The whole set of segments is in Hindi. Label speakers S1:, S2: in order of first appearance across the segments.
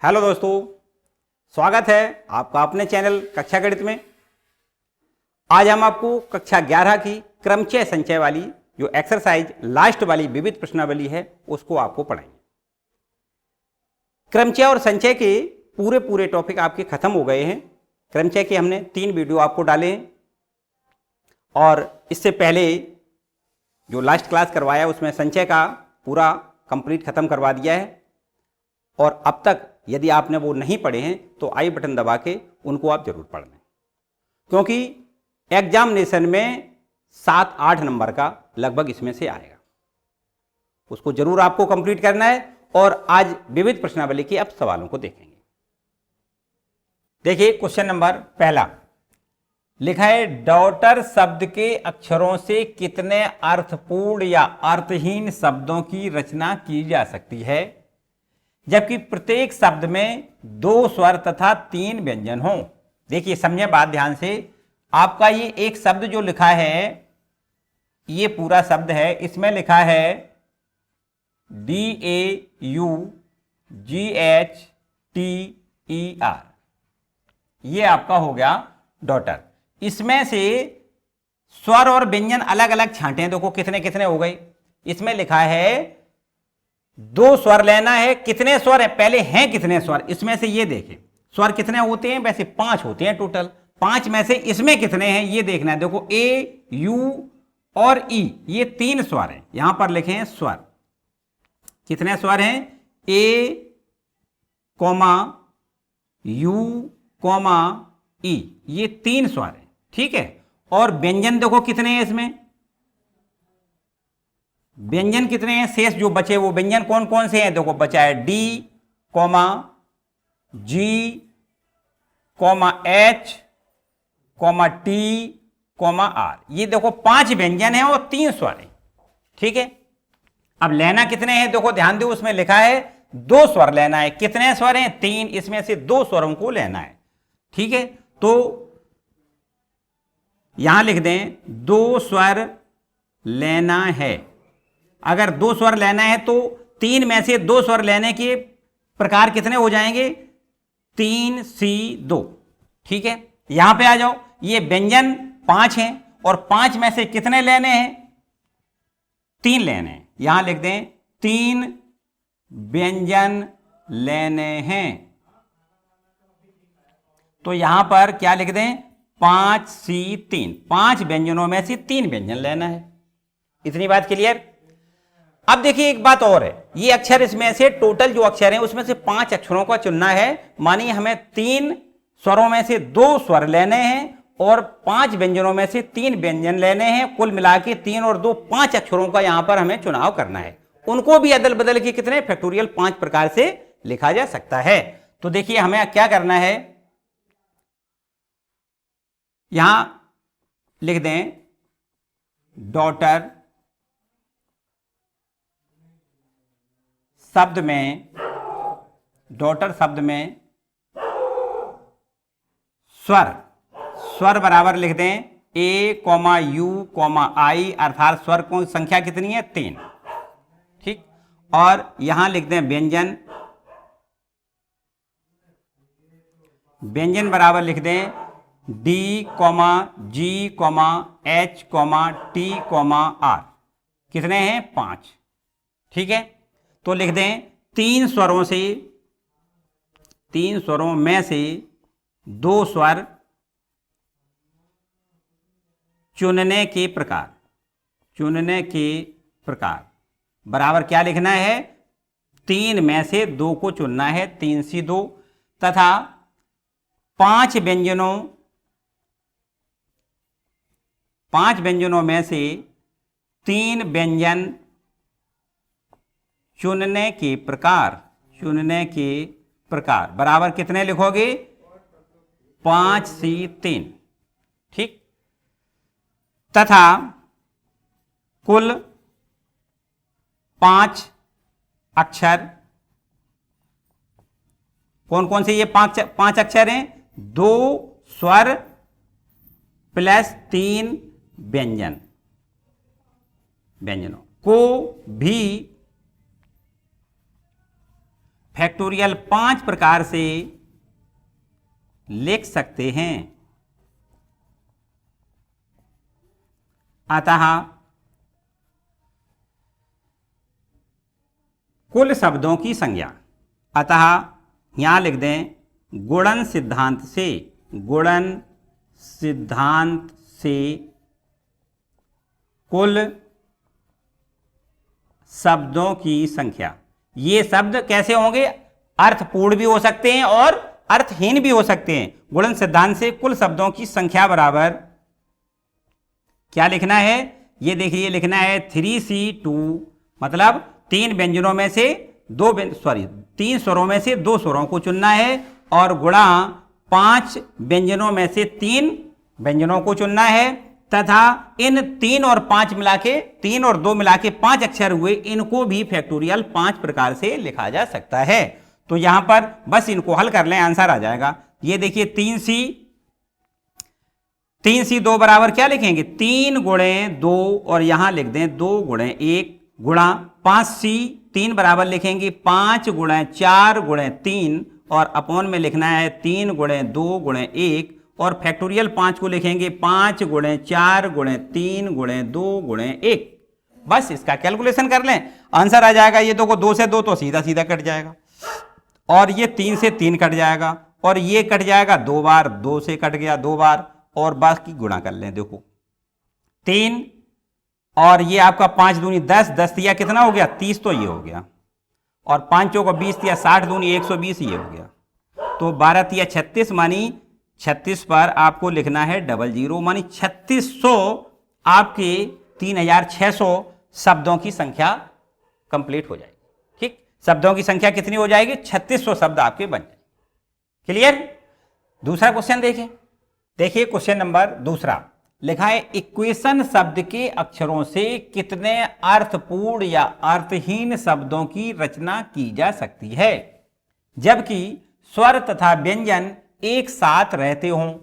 S1: हेलो दोस्तों, स्वागत है आपका अपने चैनल कक्षा गणित में। आज हम आपको कक्षा 11 की क्रमचय संचय वाली जो एक्सरसाइज लास्ट वाली विविध प्रश्नावली है उसको आपको पढ़ाएंगे। क्रमचय और संचय के पूरे टॉपिक आपके खत्म हो गए हैं। क्रमचय के हमने 3 वीडियो आपको डाले हैं और इससे पहले जो लास्ट क्लास करवाया उसमें संचय का पूरा कंप्लीट खत्म करवा दिया है। और अब तक यदि आपने वो नहीं पढ़े हैं तो आई बटन दबा के उनको आप जरूर पढ़ लें, क्योंकि एग्जामिनेशन में 7-8 नंबर का लगभग इसमें से आएगा। उसको जरूर आपको कंप्लीट करना है। और आज विविध प्रश्नावली के अब सवालों को देखेंगे। देखिए क्वेश्चन नंबर पहला लिखा है, डॉटर शब्द के अक्षरों से कितने अर्थपूर्ण या अर्थहीन शब्दों की रचना की जा सकती है, जबकि प्रत्येक शब्द में 2 स्वर तथा 3 व्यंजन हो। देखिए समझे बात ध्यान से। आपका ये एक शब्द जो लिखा है, ये पूरा शब्द है, इसमें लिखा है DAUGHTER, ये आपका हो गया डॉटर। इसमें से स्वर और व्यंजन अलग अलग छांटे हैं। देखो कितने कितने हो गए। इसमें लिखा है 2 स्वर लेना है। कितने स्वर है, पहले हैं कितने स्वर, इसमें से ये देखें स्वर कितने होते हैं। वैसे 5 होते हैं टोटल। 5 में से इसमें कितने हैं ये देखना है। देखो ए, यू और ई, ये 3 स्वर हैं। यहां पर लिखे हैं स्वर। कितने स्वर हैं, ए कोमा यू कोमा ई, ये 3 स्वर हैं। ठीक है। और व्यंजन देखो कितने हैं इसमें, व्यंजन कितने हैं, शेष जो बचे वो व्यंजन कौन कौन से हैं। देखो बचा है D comma G comma H comma T comma R, ये देखो 5 व्यंजन हैं और 3 स्वर हैं। ठीक है। अब लेना कितने हैं, देखो ध्यान दो, उसमें लिखा है 2 स्वर लेना है। कितने स्वर हैं, 3, इसमें से 2 स्वरों को लेना है। ठीक है। तो यहां लिख दें 2 स्वर लेना है। अगर 2 स्वर लेना है तो 3 में से 2 स्वर लेने के प्रकार कितने हो जाएंगे, 3C2। ठीक है। यहां पे आ जाओ, ये व्यंजन 5 हैं और 5 में से कितने लेने हैं, 3 लेने हैं। यहां लिख दें 3 व्यंजन लेने हैं। तो यहां पर क्या लिख दें, 5C3, 5 व्यंजनों में से 3 व्यंजन लेना है। इतनी बात क्लियर। अब देखिए एक बात और है, ये अक्षर इसमें से टोटल जो अक्षर हैं उसमें से 5 अक्षरों का चुनना है। मानिए हमें 3 स्वरों में से 2 स्वर लेने हैं और 5 व्यंजनों में से 3 व्यंजन लेने हैं। कुल मिला के 3 और 2 5 अक्षरों का यहां पर हमें चुनाव करना है। उनको भी अदल बदल के कितने फैक्टोरियल 5 प्रकार से लिखा जा सकता है। तो देखिए हमें क्या करना है, यहां लिख दें डॉटर शब्द में, डॉटर शब्द में स्वर बराबर लिख दें ए कोमा यू कोमा आई, अर्थात स्वर की संख्या कितनी है, 3। ठीक। और यहां लिख दें व्यंजन, व्यंजन बराबर लिख दें D comma G comma H comma T comma R, कितने हैं, 5। ठीक है। तो लिख दें 3 स्वरों से, 3 स्वरों में से 2 स्वर चुनने के प्रकार, चुनने के प्रकार बराबर क्या लिखना है, 3 में से 2 को चुनना है, 3C2, तथा 5 व्यंजनों में से 3 व्यंजन चुनने के प्रकार, चुनने के प्रकार बराबर कितने लिखोगे, 5C3। ठीक। तथा कुल 5 अक्षर, कौन कौन से ये 5 अक्षर हैं, 2 स्वर प्लस 3 व्यंजनों को भी फैक्टोरियल 5 प्रकार से लिख सकते हैं। अतः कुल शब्दों की संख्या, अतः यहां लिख दें गुणन सिद्धांत से, गुणन सिद्धांत से कुल शब्दों की संख्या। ये शब्द कैसे होंगे? अर्थपूर्ण भी हो सकते हैं और अर्थहीन भी हो सकते हैं। गुणन सिद्धांत से कुल शब्दों की संख्या बराबर क्या लिखना है? ये देखिए लिखना है 3C2, मतलब 3 व्यंजनों में से 3 स्वरों में से 2 स्वरों को चुनना है और गुणा 5 व्यंजनों में से 3 व्यंजनों को चुनना है, तथा इन 3 और 5 मिला के 3 और 2 मिला के 5 अक्षर हुए, इनको भी फैक्टोरियल 5 प्रकार से लिखा जा सकता है। तो यहां पर बस इनको हल कर लें, आंसर आ जाएगा। ये देखिए 3C2 बराबर क्या लिखेंगे? 3 गुणे 2 और यहां लिख दें 2 गुणे 1 गुणा 5C 3 बराबर लिखेंगे 5 गुणे 4 गुणे 3 और अपॉन में लिखना है 3 गुणे 2 गुणे 1 और फैक्टोरियल 5 को लिखेंगे 5 गुणे 4 गुणे 3 गुणे 2 गुणे 1। बस इसका कैलकुलेशन कर लें, आंसर आ जाएगा। ये देखो 2 से 2 तो सीधा सीधा कट जाएगा और ये 3 से 3 कट जाएगा और ये कट जाएगा 2 बार, 2 से कट गया 2 बार और बाकी गुणा कर लें। देखो 3 और ये आपका 5 दूनी 10, 10 दिया कितना हो गया? 30, तो ये हो गया, और 5 चौका 20 दिया 60 दूनी 120, ये हो गया। तो 12 तिया 36, मानी 36 पर आपको लिखना है 00, मानी 3600 आपके 3600 शब्दों की संख्या कंप्लीट हो जाएगी। ठीक, शब्दों की संख्या कितनी हो जाएगी? 3600 शब्द आपके बन जाएंगे। क्लियर? दूसरा क्वेश्चन देखिए। देखिए क्वेश्चन नंबर दूसरा लिखा है इक्वेशन शब्द के अक्षरों से कितने अर्थपूर्ण या अर्थहीन शब्दों की रचना की जा सकती है जबकि स्वर तथा व्यंजन एक साथ रहते हों।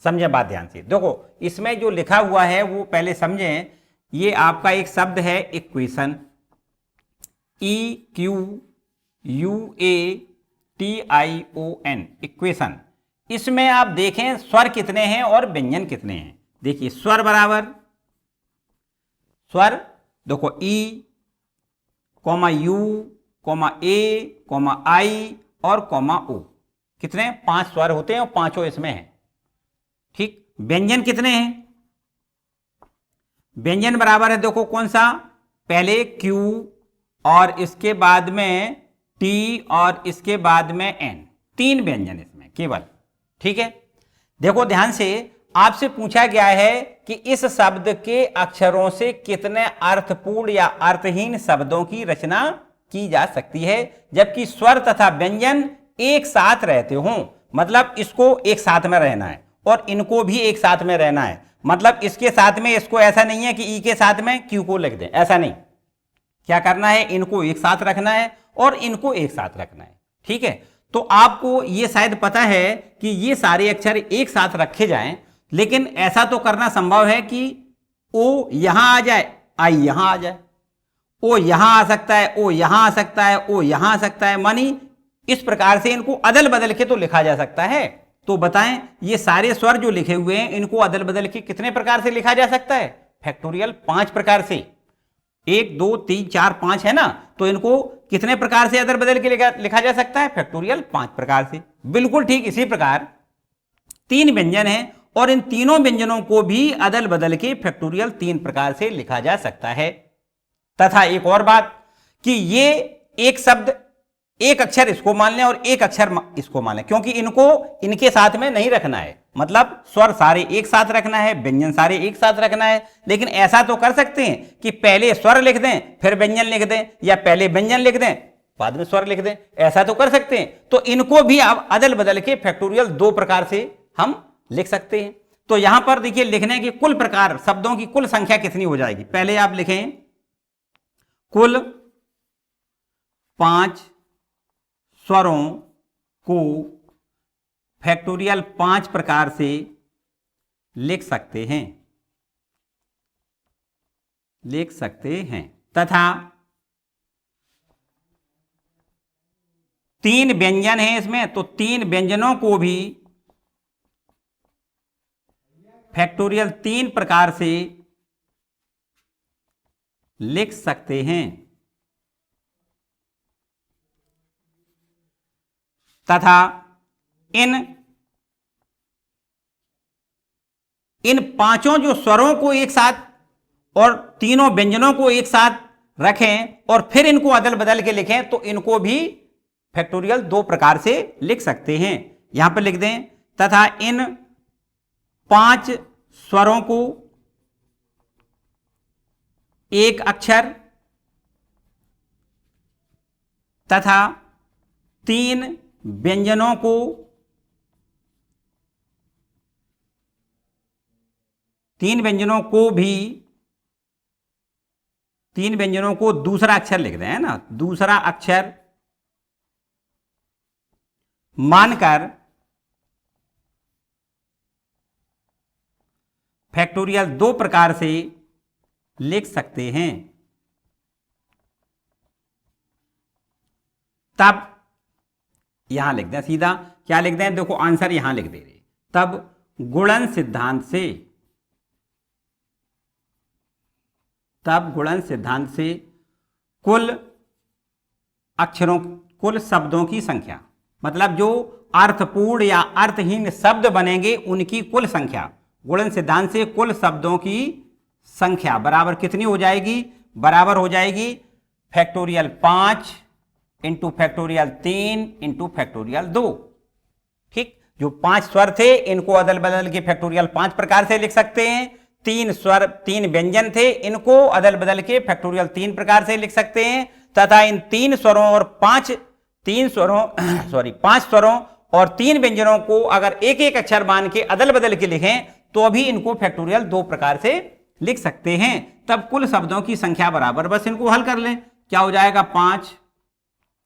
S1: समझे बात ध्यान से। देखो इसमें जो लिखा हुआ है वो पहले समझें। ये आपका एक शब्द है इक्वेशन, EQUATION, इक्वेशन। इसमें आप देखें स्वर कितने हैं और व्यंजन कितने हैं। देखिए स्वर बराबर स्वर, देखो E, U, A, I और O, कितने? 5 स्वर होते हैं और 5 इसमें हैं। ठीक, व्यंजन कितने हैं? व्यंजन बराबर है, देखो कौन सा? पहले Q और इसके बाद में T और इसके बाद में N, 3 व्यंजन इसमें केवल। ठीक है, देखो ध्यान से, आपसे पूछा गया है कि इस शब्द के अक्षरों से कितने अर्थपूर्ण या अर्थहीन शब्दों की रचना की जा सकती है जबकि स्वर तथा व्यंजन एक साथ रहते हों। मतलब इसको एक साथ में रहना है और इनको भी एक साथ में रहना है। मतलब इसके साथ में इसको ऐसा नहीं है कि ई के साथ में क्यू को लिख दें, ऐसा नहीं। क्या करना है? इनको एक साथ रखना है और इनको एक साथ रखना है। ठीक है, तो आपको ये शायद पता है कि ये सारे अक्षर एक साथ रखे जाएं, लेकिन ऐसा तो करना संभव है कि ओ यहां आ जाए, आई यहां आ जाए, ओ यहां आ सकता है, ओ यहां आ सकता है, ओ यहां आ सकता है। मानी इस प्रकार से इनको अदल बदल के तो लिखा जा सकता है। तो बताएं ये सारे स्वर जो लिखे हुए हैं इनको अदल बदल के कितने प्रकार से लिखा जा सकता है? फैक्टोरियल 5 प्रकार से। 1 2 3 4 5 है ना, तो इनको कितने प्रकार से अदल बदल के लिखा जा सकता है? फैक्टोरियल 5 प्रकार से। बिल्कुल ठीक इसी प्रकार 3 व्यंजन हैं और इन तीनों व्यंजनों को भी अदल बदल के फैक्टोरियल 3 प्रकार से लिखा जा सकता है। तथा एक और बात कि ये एक शब्द, एक अक्षर इसको मान लें और एक अक्षर इसको मान लें, क्योंकि इनको इनके साथ में नहीं रखना है। मतलब स्वर सारे एक साथ रखना है, व्यंजन सारे एक साथ रखना है। लेकिन ऐसा तो कर सकते हैं कि पहले स्वर लिख दें फिर व्यंजन लिख दें, या पहले व्यंजन लिख दें बाद में स्वर लिख दें, ऐसा तो कर सकते हैं। तो इनको भी आप अदल बदल के फैक्टोरियल 2 प्रकार से हम लिख सकते हैं। तो यहां पर देखिए लिखने की कुल प्रकार शब्दों की कुल संख्या कितनी हो जाएगी? पहले आप लिखें कुल 5 स्वरों को फैक्टोरियल 5 प्रकार से लिख सकते हैं तथा 3 व्यंजन है इसमें, तो 3 व्यंजनों को भी फैक्टोरियल 3 प्रकार से लिख सकते हैं तथा इन पांचों जो स्वरों को एक साथ और तीनों व्यंजनों को एक साथ रखें और फिर इनको अदल बदल के लिखें तो इनको भी फैक्टोरियल 2 प्रकार से लिख सकते हैं। यहां पर लिख दें तथा इन 5 स्वरों को एक अक्षर तथा 3 व्यंजनों को तीन व्यंजनों को दूसरा अक्षर लिख दें, है ना, दूसरा अक्षर मानकर फैक्टोरियल 2 प्रकार से लिख सकते हैं। तब यहां लिख दें, सीधा क्या लिख दें, देखो आंसर यहां लिख दे रहे, तब गुणन सिद्धांत से कुल शब्दों की संख्या, मतलब जो अर्थपूर्ण या अर्थहीन शब्द बनेंगे उनकी कुल संख्या, गुणन सिद्धांत से कुल शब्दों की संख्या बराबर कितनी हो जाएगी, बराबर हो जाएगी factorial 5 into factorial 3 into factorial 2। ठीक, जो 5 स्वर थे इनको अदल बदल के फैक्टोरियल 5 प्रकार से लिख सकते हैं, 3 स्वर 3 व्यंजन थे इनको अदल बदल के फैक्टोरियल 3 प्रकार से लिख सकते हैं, तथा इन 3 स्वरों और 5 स्वरों और 3 व्यंजनों को अगर एक एक अक्षर मान के अदल बदल के लिखें तो अभी इनको फैक्टोरियल 2 प्रकार से लिख सकते हैं। तब कुल शब्दों की संख्या बराबर, बस इनको हल कर लें, क्या हो जाएगा 5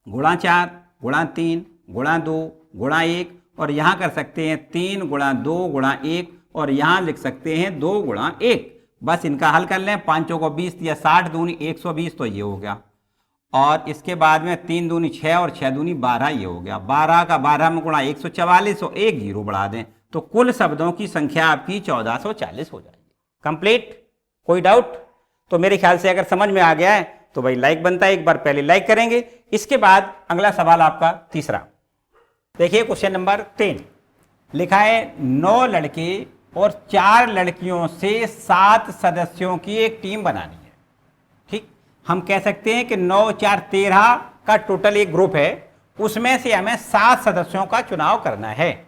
S1: गुणा 4 गुणा 3 गुणा 2 गुणा 1, और यहां कर सकते हैं 3 गुणा 2 गुणा 1, और यहां लिख सकते हैं 2 गुणा 1। बस इनका हल कर लें, 5 को 20 या 60 दूनी 120, तो ये हो गया, और इसके बाद में 3 दूनी 6 और 6 दूनी 12, ये हो गया, 12 का 12 में गुणा 144 और 1 जीरो बढ़ा दें तो कुल शब्दों की संख्या आपकी 1440 हो जाएगी। कंप्लीट, कोई डाउट? तो मेरे ख्याल से अगर समझ में आ गया है तो भाई लाइक बनता है, एक बार पहले लाइक करेंगे। इसके बाद अगला सवाल आपका तीसरा, देखिए क्वेश्चन नंबर 3 लिखा है 9 लड़के और 4 लड़कियों से 7 सदस्यों की एक टीम बनानी है। ठीक, हम कह सकते हैं कि 9 4 13 का टोटल एक ग्रुप है, उसमें से हमें 7 सदस्यों का चुनाव करना है।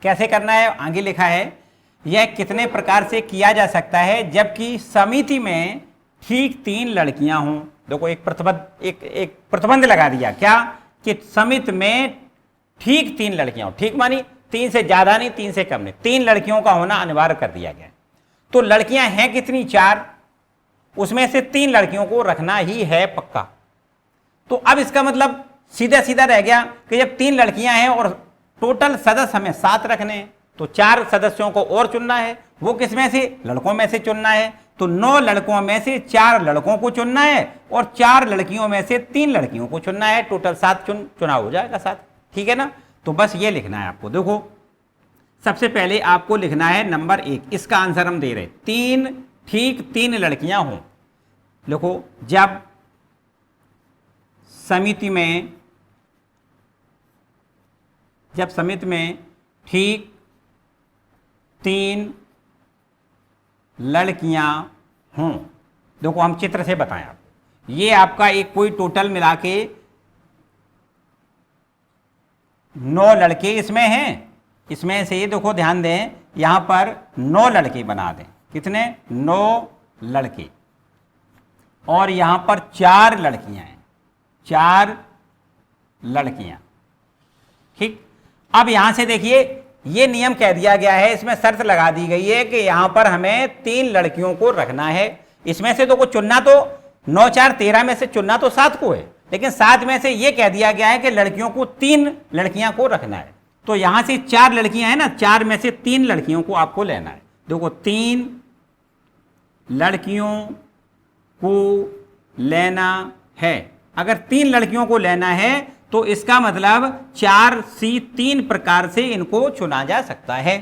S1: कैसे करना है आगे लिखा है, यह कितने प्रकार से किया जा सकता है जबकि समिति में ठीक 3 लड़कियां हों। देखो एक प्रतिबंध लगा दिया, क्या कि समिति में ठीक 3 लड़कियां हो, ठीक मानी 3 से ज्यादा नहीं 3 से कम नहीं, 3 लड़कियों का होना अनिवार्य कर दिया गया। तो लड़कियां हैं कितनी, 4, उसमें से 3 लड़कियों को रखना ही है पक्का। तो अब इसका मतलब सीधा सीधा रह गया कि जब 3 लड़कियां हैं और टोटल सदस्य हमें 7 रखने हैं तो 4 सदस्यों को और चुनना है, वो किसमें से, लड़कों में से चुनना है। तो 9 लड़कों में से 4 लड़कों को चुनना है और 4 लड़कियों में से 3 लड़कियों को चुनना है, टोटल 7 चुनाव हो जाएगा 7। ठीक है ना, तो बस ये लिखना है आपको। देखो सबसे पहले आपको लिखना है नंबर 1, इसका आंसर हम दे रहे 3 ठीक 3 लड़कियां हों। देखो जब समिति में ठीक 3 लड़कियां हों, देखो हम चित्र से बताएं आपको, ये आपका एक कोई टोटल मिला के 9 लड़के इसमें हैं, इसमें से देखो ध्यान दें यहां पर 9 लड़के बना दें, कितने, 9 लड़के, और यहां पर 4 लड़कियां हैं, 4 लड़कियां। ठीक, अब यहां से देखिए ये नियम कह दिया गया है, इसमें शर्त लगा दी गई है कि यहां पर हमें 3 लड़कियों को रखना है। इसमें से तो चुनना तो 9 4 13 में से चुनना तो 7 को है, लेकिन 7 में से ये कह दिया गया है कि लड़कियों को 3 लड़कियां को रखना है। तो यहां से 4 लड़कियां हैं ना, 4 में से 3 लड़कियों को आपको लेना है। देखो 3 लड़कियों को लेना है, अगर 3 लड़कियों को लेना है तो तो इसका मतलब 4C 3 प्रकार से इनको चुना जा सकता है।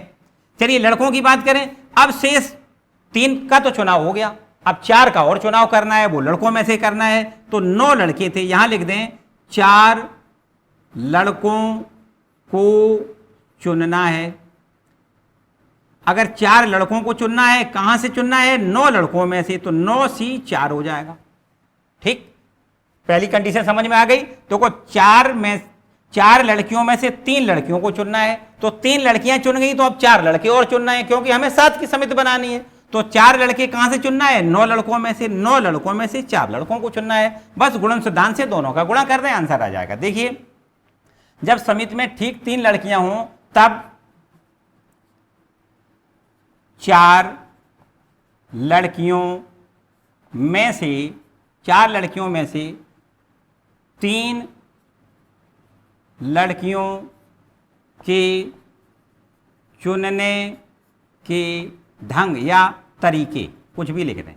S1: चलिए लड़कों की बात करें, अब शेष 3 का तो चुनाव हो गया, अब 4 का और चुनाव करना है, वो लड़कों में से करना है। तो 9 लड़के थे, यहां लिख दें 4 लड़कों को चुनना है। अगर 4 लड़कों को चुनना है, कहां से चुनना है? 9 लड़कों में से, तो 9C 4 हो जाएगा। ठीक, पहली कंडीशन समझ में आ गई। तो को 4 लड़कियों में से 3 लड़कियों को चुनना है, तो 3 लड़कियां चुन गई, तो अब 4 लड़के और चुनना है, क्योंकि हमें 7 की समिति बनानी है। तो 4 लड़के कहां से चुनना है? 9 लड़कों में से, 9 लड़कों में से 4 लड़कों को चुनना है। बस गुणन सिद्धांत से दोनों का गुणा कर दें, आंसर आ जाएगा। देखिए जब समिति में ठीक 3 लड़कियां हों, तब 4 लड़कियों में से 3 लड़कियों के चुनने के ढंग या तरीके, कुछ भी लिख दें।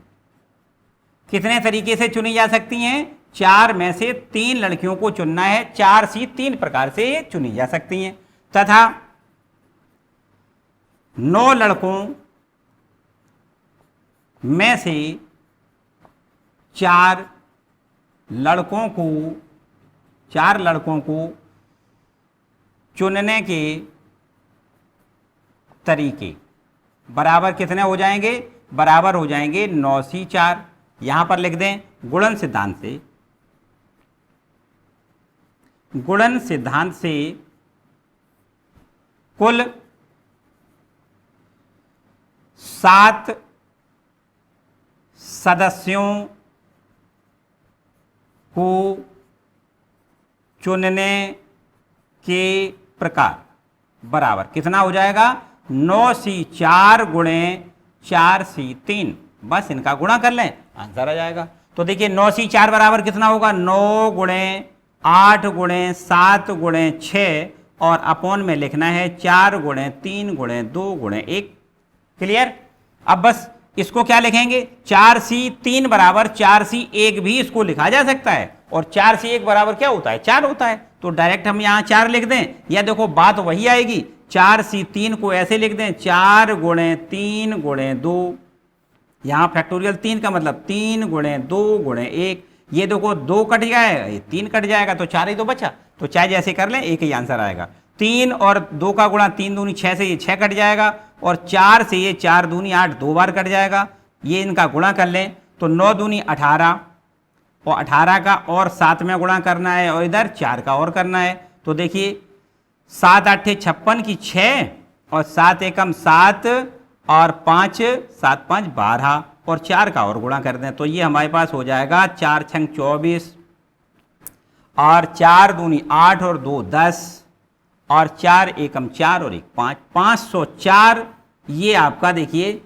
S1: कितने तरीके से चुनी जा सकती हैं? 4 में से 3 लड़कियों को चुनना है, 4C 3 प्रकार से चुनी जा सकती हैं। तथा 9 लड़कों में से 4 लड़कों को चुनने के तरीके बराबर कितने हो जाएंगे? बराबर हो जाएंगे 9C 4। यहां पर लिख दें गुणन सिद्धांत से, कुल 7 सदस्यों को चुनने के प्रकार बराबर कितना हो जाएगा? 9C 4 गुणे 4C 3। बस इनका गुणा कर लें, आंसर आ जाएगा। तो देखिए 9C 4 बराबर कितना होगा? 9 गुणे 8 गुणे 7 गुणे 6, और अपोन में लिखना है 4 गुणे 3 गुणे 2 गुणे 1। क्लियर? अब बस इसको क्या लिखेंगे? 4C 3 बराबर 4C 1 भी इसको लिखा जा सकता है, और 4C 1 बराबर क्या होता है? 4 होता है। तो डायरेक्ट हम यहां 4 लिख दें, या देखो बात वही आएगी, 4C 3 को ऐसे लिख दें 4 गुणे 3 गुणे 2। यहां फैक्टोरियल 3 का मतलब 3 गुणे 2 गुणे 1। ये देखो 2 कट जाएगा, ये 3 कट जाएगा, तो 4 ही तो बचा। तो चाहे जैसे कर लें, एक ही आंसर आएगा। 3 और 2 का गुणा 3 दूनी 6 से ये 6 कट जाएगा, और 4 से ये 4 दूनी 8 2 बार कट जाएगा। ये इनका गुणा कर लें तो 9 दूनी 18, और 18 का और 7 में गुणा करना है, और इधर 4 का और करना है। तो देखिए 7 8 56 की 6, और 7 एकम 7, और 5 7 5 12, और 4 का और गुणा कर दें, तो ये हमारे पास हो जाएगा 4 छंग 24, और 4 दूनी 8 और 2 10, और 4 एकम 4 और 1 5, 504। ये आपका देखिए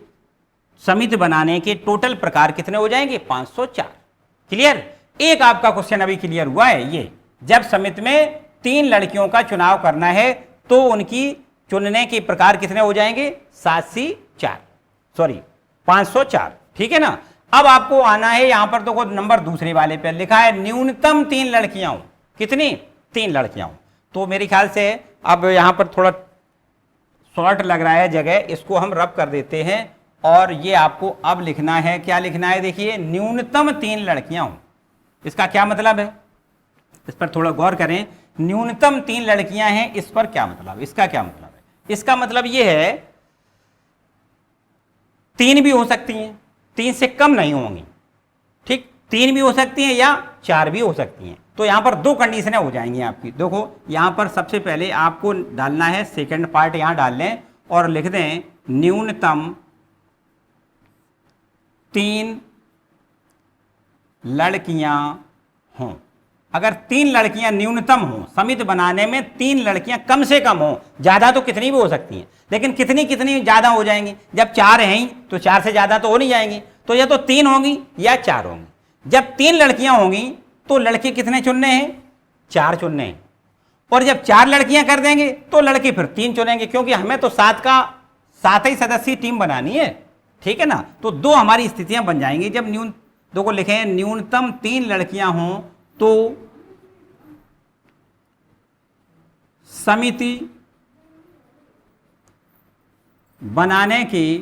S1: समिति बनाने के टोटल प्रकार कितने हो जाएंगे? 504। क्लियर? एक आपका क्वेश्चन अभी क्लियर हुआ है, ये जब समिति में 3 लड़कियों का चुनाव करना है, तो उनकी चुनने के प्रकार कितने हो जाएंगे? 7C 4, sorry 504। ठीक है ना? अब आपको आना है यहां पर, तो नंबर दूसरे वाले पे लिखा है न्यूनतम 3 लड़कियां हो। कितनी? 3 लड़कियां हो। तो मेरे ख्याल से अब यहां पर थोड़ा शॉर्ट लग रहा है जगह, इसको हम रब कर देते हैं, और ये आपको अब लिखना है, क्या लिखना है? देखिए न्यूनतम 3 लड़कियां हो। इसका क्या मतलब है? इस पर थोड़ा गौर करें। न्यूनतम 3 लड़कियां हैं, इस पर क्या मतलब? इसका क्या मतलब है? इसका मतलब ये है 3 भी हो सकती हैं, 3 से कम नहीं होंगी। ठीक, 3 भी हो सकती हैं या 4 भी हो सकती हैं। तो यहां पर 2 कंडीशनें हो जाएंगी आपकी। देखो यहां पर सबसे पहले आपको डालना है, सेकंड पार्ट यहां डाल लें और लिख दें न्यूनतम 3 लड़कियां हों। अगर 3 लड़कियां न्यूनतम हों, समिति बनाने में 3 लड़कियां कम से कम हों, ज्यादा तो कितनी भी हो सकती हैं, लेकिन कितनी कितनी ज्यादा हो जाएंगी? जब 4 हैं ही तो 4 से ज्यादा तो हो नहीं जाएंगी, तो या तो 3 होंगी या 4 होंगी। जब 3 लड़कियां होंगी तो लड़के कितने चुनने हैं? 4 चुनने हैं। और जब 4 लड़कियां कर देंगे तो लड़के फिर 3 चुनेंगे, क्योंकि हमें तो 7 ही सदस्यीय टीम बनानी है। ठीक है ना? तो 2 हमारी स्थितियां बन जाएंगी। जब दो को लिखें न्यूनतम 3 लड़कियां हों, तो समिति बनाने के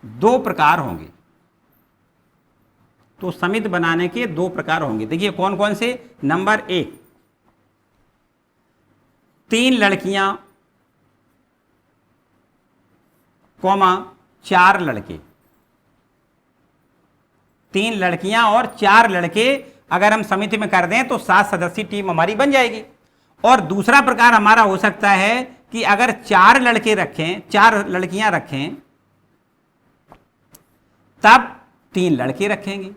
S1: दो प्रकार होंगे। तो समिति बनाने के दो प्रकार होंगे, देखिए कौन कौन से। नंबर 1, 3 लड़कियां कॉमा 4 लड़के। 3 लड़कियां और 4 लड़के अगर हम समिति में कर दें तो 7 सदस्यीय टीम हमारी बन जाएगी। और दूसरा प्रकार हमारा हो सकता है कि अगर 4 लड़के रखें, 4 लड़कियां रखें, तब 3 लड़के रखेंगे।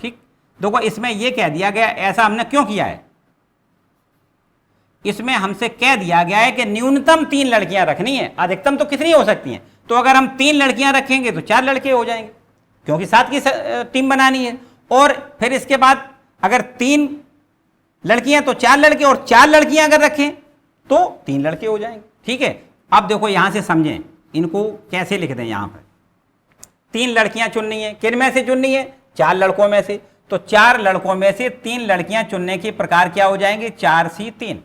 S1: ठीक, देखो इसमें यह कह दिया गया, ऐसा हमने क्यों किया है, इसमें हमसे कह दिया गया है कि न्यूनतम 3 लड़कियां रखनी है, अधिकतम तो कितनी हो सकती हैं। तो अगर हम 3 लड़कियां रखेंगे तो 4 लड़के हो जाएंगे, क्योंकि 7 की टीम बनानी है। और फिर इसके बाद अगर 3 लड़कियां तो 4 लड़के, और 4 लड़कियां अगर रखें तो 3 लड़के हो जाएंगे। ठीक है, अब देखो यहां से समझें, इनको कैसे लिख दें। यहां पर 3 लड़कियां चुननी है, किन में से चुननी है, 4 लड़कों में से। तो 4 लड़कों में से 3 लड़कियां चुनने के प्रकार क्या हो जाएंगे, 4C3।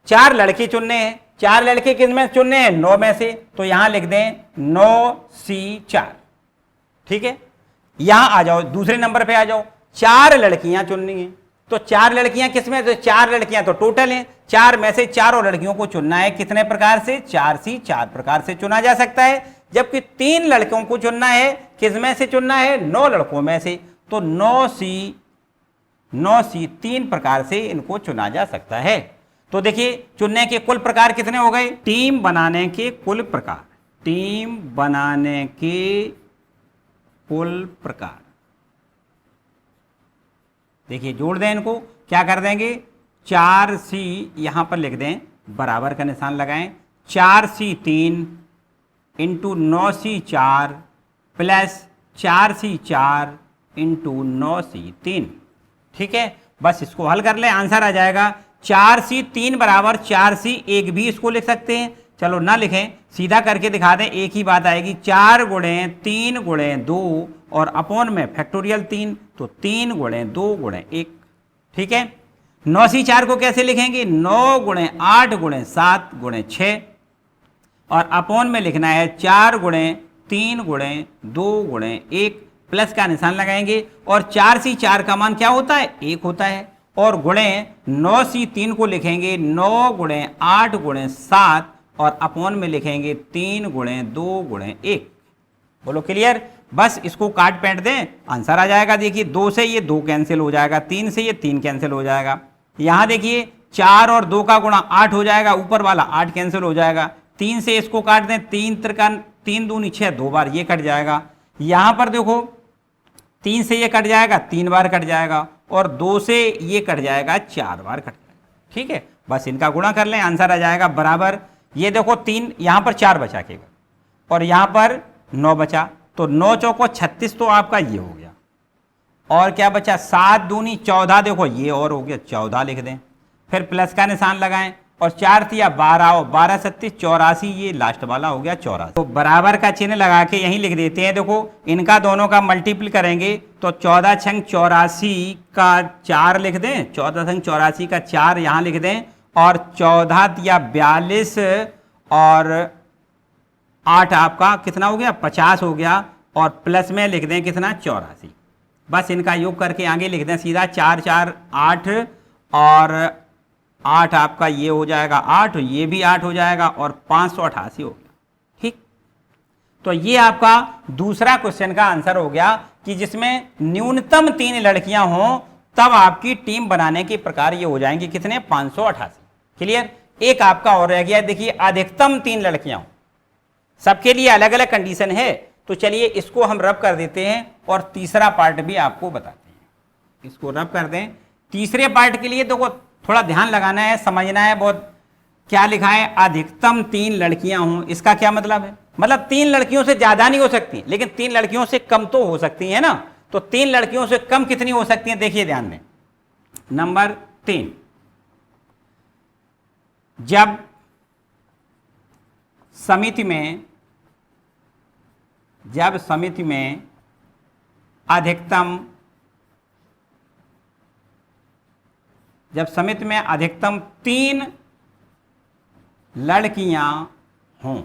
S1: 4 लड़के चुनने हैं, 4 लड़के किस में चुनने हैं, 9 में से। तो यहां लिख दें 9C4। ठीक है, यहां आ जाओ, दूसरे नंबर पे आ जाओ, 4 लड़कियां चुननी है। तो 4 लड़कियां किस में, तो 4 लड़कियां तो टोटल हैं, 4 में से चारों लड़कियों को चुनना है। कितने प्रकार से, 4C4 प्रकार से चुना जा सकता है। जबकि 3 लड़कों को चुनना है, किस में से चुनना है, 9 लड़कों में से। तो 9C3 प्रकार से इनको चुना जा सकता है। तो देखिए चुनने के कुल प्रकार कितने हो गए, टीम बनाने के कुल प्रकार, टीम बनाने के कुल प्रकार। देखिए जोड़ दें इनको, क्या कर देंगे, 4C यहां पर लिख दें, बराबर का निशान लगाएं, 4C3 into 9C4 plus 4C4 into 9C3। ठीक है, बस इसको हल कर लें, आंसर आ जाएगा 4C3 बराबर 4C1 भी इसको लिख सकते हैं। चलो ना लिखें, सीधा करके दिखा दें, एक ही बात आएगी, 4 गुणे 3 गुणे 2 और अपॉन में फैक्टोरियल 3, तो 3 गुणे 2 गुणे 1। ठीक है, 9C4 को कैसे लिखेंगे, 9 गुणे 8 गुणे 7 गुणे 6 और अपॉन में लिखना है 4 गुणे 3 गुणे 2 गुणे 1, प्लस का निशान लगाएंगे। और 4C4 का मान क्या होता है, 1 होता है। और गुणे 9C3 को लिखेंगे 9 गुणे 8 गुणे 7 और अपॉन में लिखेंगे 3 गुणे 2 गुणे 1। बोलो क्लियर, बस इसको काट पेंट दें, आंसर आ जाएगा। देखिए 2 से ये 2 कैंसिल हो जाएगा, 3 से ये 3 कैंसिल हो जाएगा। यहां देखिए 4 और 2 का गुणा 8 हो जाएगा, ऊपर वाला 8 कैंसिल हो जाएगा। 3 से इसको काट दें, 3 दूनी 6, 2 बार ये कट जाएगा। यहां पर देखो 3 से ये कट जाएगा, 3 बार कट जाएगा, और 2 से ये कट जाएगा, 4 बार कट जाएगा। ठीक है, बस इनका गुणा कर लें, आंसर आ जाएगा बराबर। ये देखो 3, यहां पर 4 बचा केवल, और यहां पर 9 बचा, तो 9 चौको 36 तो आपका ये हो गया। और क्या बचा, 7 दूनी 14, देखो ये और हो गया, 14 लिख दें, फिर प्लस का निशान लगाएं, और 4 तिया 12 और 12 37 84, ये लास्ट वाला हो गया 84। तो बराबर का चिन्ह लगा के यहीं लिख देते हैं। देखो इनका दोनों का मल्टीपल करेंगे तो 14 छंग 84 का 4 लिख दें, 14 छंग 84 का 4 यहाँ लिख दें, और 14 तिया 42 और 8 आपका कितना हो गया, 50 हो गया, और प्लस में लिख दें कितना, 84। बस इनका योग करके आगे लिख दें सीधा, 4 4 8 और 8 आपका ये हो जाएगा 8, ये भी 8 हो जाएगा, और 588 हो गया। ठीक, तो ये आपका दूसरा क्वेश्चन का आंसर हो गया कि जिसमें न्यूनतम 3 लड़कियां हों तब आपकी टीम बनाने के प्रकार ये हो जाएंगे कितने, 588। क्लियर, एक आपका और रह गया, देखिए अधिकतम 3 लड़कियां हों, सबके लिए अलग अलग कंडीशन है। तो चलिए इसको हम रब कर देते हैं और तीसरा पार्ट भी आपको बताते हैं। इसको रब कर दें। तीसरे पार्ट के लिए तो थोड़ा ध्यान लगाना है, समझना है बहुत। क्या लिखा है, अधिकतम 3 लड़कियां हों, इसका क्या मतलब है, मतलब 3 लड़कियों से ज्यादा नहीं हो सकती, लेकिन 3 लड़कियों से कम तो हो सकती है ना। तो 3 लड़कियों से कम कितनी हो सकती हैं, देखिए ध्यान दें। नंबर 3, जब समिति में अधिकतम जब समिति में अधिकतम 3 लड़कियां हों,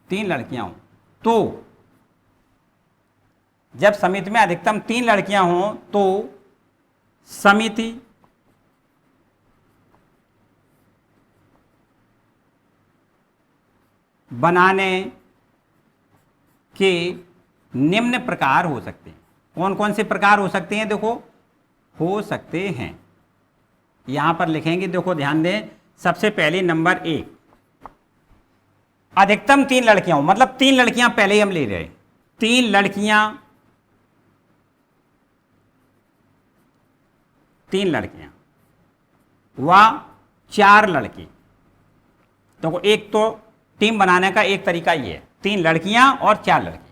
S1: 3 लड़कियां हों, तो जब समिति में अधिकतम 3 लड़कियां हों तो समिति बनाने के निम्न प्रकार हो सकते हैं। कौन कौन से प्रकार हो सकते हैं? देखो, हो सकते हैं, यहां पर लिखेंगे, देखो ध्यान दें। सबसे पहले नंबर 1, अधिकतम 3 लड़कियां हो, मतलब 3 लड़कियां पहले ही हम ले रहे हैं। 3 लड़कियां व 4 लड़के। देखो, एक तो टीम बनाने का एक तरीका ये है, 3 लड़कियां और 4 लड़के।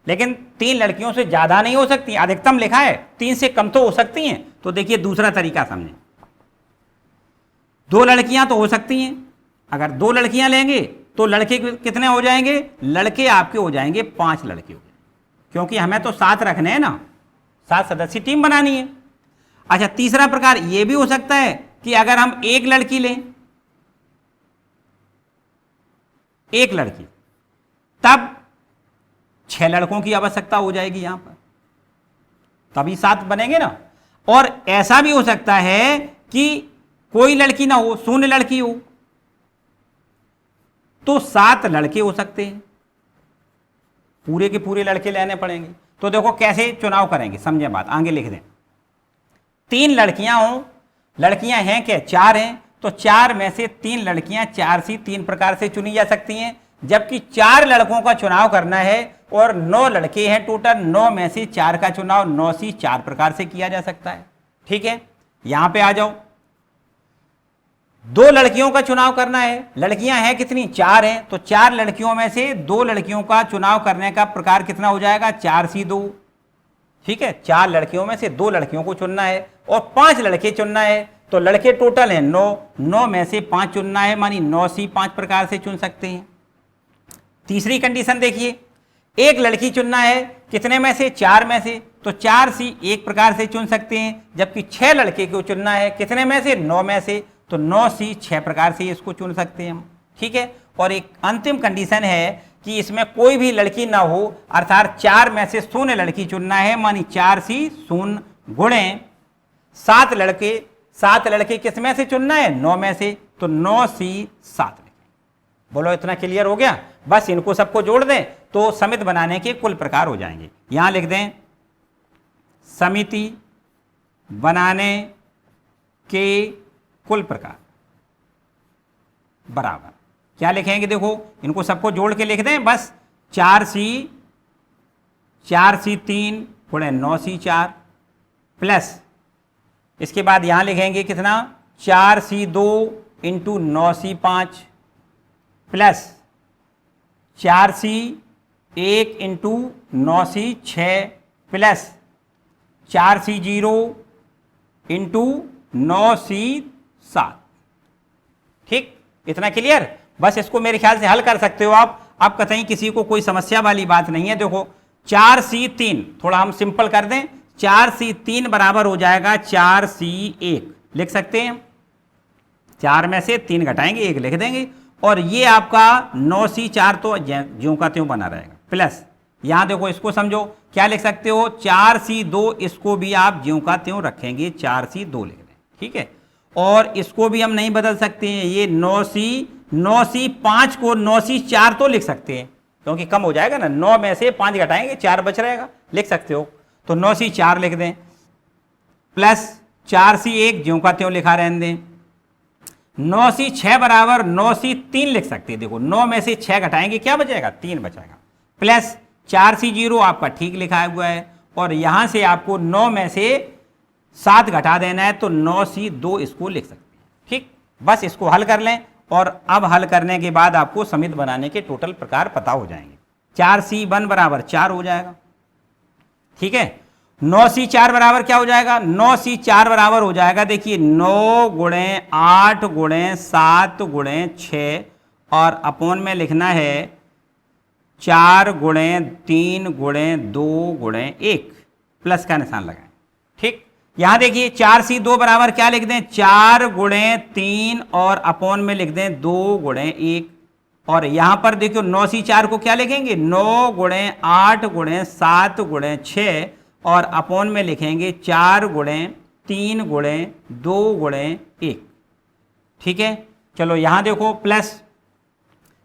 S1: लेकिन 3 लड़कियों से ज्यादा नहीं हो सकती, अधिकतम लिखा है, 3 से कम तो हो सकती हैं। तो देखिए दूसरा तरीका समझें, 2 लड़कियां तो हो सकती हैं। अगर 2 लड़कियां लेंगे तो लड़के कितने हो जाएंगे? लड़के आपके हो जाएंगे 5 लड़के हो जाएंगे, क्योंकि हमें तो 7 रखने हैं ना, 7 सदस्यीय टीम बनानी है। अच्छा, तीसरा प्रकार यह भी हो सकता है कि अगर हम 1 लड़की लें, 1 लड़की, तब 6 लड़कों की आवश्यकता हो जाएगी यहां पर, तभी 7 बनेंगे ना। और ऐसा भी हो सकता है कि कोई लड़की ना हो, 0 लड़की हो, तो 7 लड़के हो सकते हैं, पूरे के पूरे लड़के लेने पड़ेंगे। तो देखो कैसे चुनाव करेंगे, समझे बात, आगे लिख दें। 3 लड़कियां हो, लड़कियां हैं क्या? 4 हैं, तो 4 में से 3 लड़कियां 4 सी 3 प्रकार से चुनी जा सकती हैं, जबकि 4 लड़कों का चुनाव करना है और 9 लड़के हैं टोटल, 9 में से 4 का चुनाव 9 सी 4 प्रकार से किया जा सकता है। ठीक है, यहां पे आ जाओ। 2 लड़कियों का चुनाव करना है, लड़कियां हैं कितनी? 4 हैं, तो 4 लड़कियों में से 2 लड़कियों का चुनाव करने का प्रकार कितना हो जाएगा? 4 सी 2। ठीक है, 4 लड़कियों में से 2 लड़कियों को चुनना है और 5 लड़के चुनना है, तो लड़के टोटल हैं 9, 9 में से 5 चुनना है, मानी 9 सी 5 प्रकार से चुन सकते हैं। तीसरी कंडीशन देखिए, 1 लड़की चुनना है, कितने में से? 4 में से, तो 4 सी 1 प्रकार से चुन सकते हैं, जबकि 6 लड़के को चुनना है, कितने में से? 9 में से, तो 9 सी 6 प्रकार से इसको चुन सकते हैं हम। ठीक है, और एक अंतिम कंडीशन है कि इसमें कोई भी लड़की ना हो, अर्थात 4 में से 0 लड़की चुनना है, मानी 4 सी 0 गुणे 7 लड़के। 7 लड़के किस में से चुनना है? 9 में से, तो 9 सी 7 लड़के। बोलो इतना क्लियर हो गया? बस इनको सबको जोड़ दें तो समिति बनाने के कुल प्रकार हो जाएंगे। यहां लिख दें, समिति बनाने के कुल प्रकार बराबर क्या लिखेंगे? देखो, इनको सबको जोड़ के लिख दें बस, 4 सी 3 गुणे 9 सी 4 प्लस, इसके बाद यहां लिखेंगे कितना? 4 सी 2 इंटू 9 सी 5 प्लस 4 सी 1 इंटू 9 सी 6 प्लस 4 सी 0 इंटू 9 सी 7। ठीक, इतना क्लियर? बस इसको मेरे ख्याल से हल कर सकते हो आप। अब कतई किसी को कोई समस्या वाली बात नहीं है। देखो, 4 सी 3, थोड़ा हम सिंपल कर दें, 4 सी 3 बराबर हो जाएगा 4 सी 1, लिख सकते हैं। 4 में से 3 घटाएंगे, 1 लिख देंगे, और ये आपका 9 सी 4 तो ज्यों का त्यों बना रहेगा, प्लस यहां देखो इसको समझो, क्या लिख सकते हो? 4 सी 2, इसको भी आप ज्यों का त्यों रखेंगे, 4 सी 2 लिख दें। ठीक है, और इसको भी हम नहीं बदल सकते हैं, ये 9 सी 5 को 9 सी 4 तो लिख सकते हैं, क्योंकि कम हो जाएगा ना, 9 में से 5 घटाएंगे 4 बच रहेगा, लिख सकते हो, तो 9 सी 4 लिख दें, प्लस 4 सी 1 ज्यों का त्यों लिखा रहने दें। 9 सी 6 बराबर 9 सी 3 लिख सकते हैं। देखो, 9 में से 6 घटाएंगे, क्या बचेगा? 3 बचेगा, प्लस 4 सी 0 आपका ठीक लिखा हुआ है, और यहां से आपको 9 में से 7 घटा देना है, तो 9 सी 2 इसको लिख सकते हैं। ठीक, बस इसको हल कर लें, और अब हल करने के बाद आपको समिति बनाने के टोटल प्रकार पता हो जाएंगे। 4 सी 1 बराबर 4 हो जाएगा। ठीक है, 9 सी 4 बराबर क्या हो जाएगा? 9 सी 4 बराबर हो जाएगा, देखिए 9 गुणे 8 गुणे 7 गुणे 6, और अपोन में लिखना है 4 गुणे 3 गुणे 2 गुणे 1, प्लस का निशान लगाएं। ठीक, यहां देखिए 4C 2 बराबर क्या लिख दें, 4 गुणे 3 और अपॉन में लिख दें 2 गुणे 1। और यहां पर देखियो 9C 4 को क्या लिखेंगे, 9 गुणे 8 गुणे 7 गुणे 6 और अपॉन में लिखेंगे 4 गुणे 3 गुणे 2 गुणे 1। ठीक है, चलो यहां देखो प्लस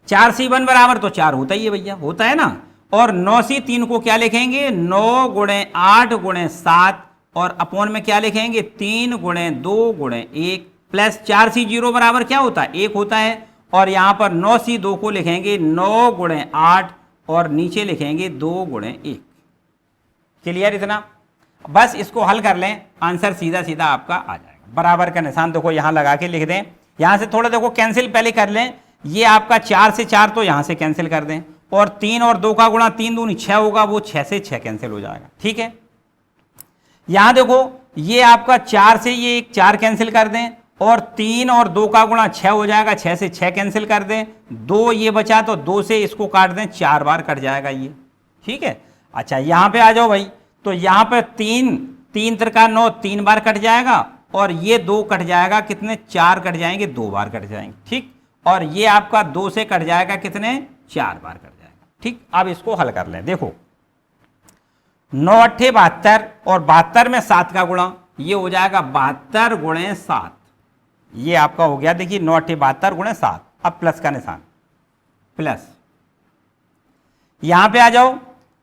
S1: 4C1 बराबर तो 4 होता ही है भैया, होता है ना। और 9C3 को क्या लिखेंगे, 9 गुणे 8 गुणे 7 और अपॉन में क्या लिखेंगे 3 गुणे 2 गुणे 1 प्लस 4C0 बराबर क्या होता है, 1 होता है। और यहां पर 9C2 को लिखेंगे 9 गुणे 8 और नीचे लिखेंगे 2 गुणे 1। क्लियर इतना, बस इसको हल कर लें, आंसर सीधा सीधा आपका आ जाएगा। बराबर का निशान देखो यहां लगा के लिख दें, यहां से थोड़ा देखो कैंसिल पहले कर लें, ये आपका 4 से 4 तो यहां से कैंसिल कर दें और 3 और 2 का गुणा 3 दूनी 6 होगा, वो 6 से 6 कैंसिल हो जाएगा। ठीक है, यहां देखो ये आपका 4 से ये 4 कैंसिल कर दें और 3 और 2 का गुणा 6 हो जाएगा, 6 से 6 कैंसिल कर दें, 2 ये बचा तो 2 से इसको काट दें, 4 बार कट जाएगा ये। ठीक है, अच्छा यहां पे आ जाओ भाई, तो यहां पे 3 त्रिका 9 3 बार कट जाएगा और ये 2 कट जाएगा, कितने 4 कट जाएंगे, 2 बार कट जाएंगे। ठीक, और ये आपका 2 से कट जाएगा, कितने 4 बार कट जाएगा। ठीक, अब इसको हल कर लें, देखो 9 अट्ठे 72 और 72 में 7 का गुणा, ये हो जाएगा 72 गुणे 7, ये आपका हो गया। देखिए 9 अट्ठे 72 गुणे 7, अब प्लस का निशान, प्लस यहां पे आ जाओ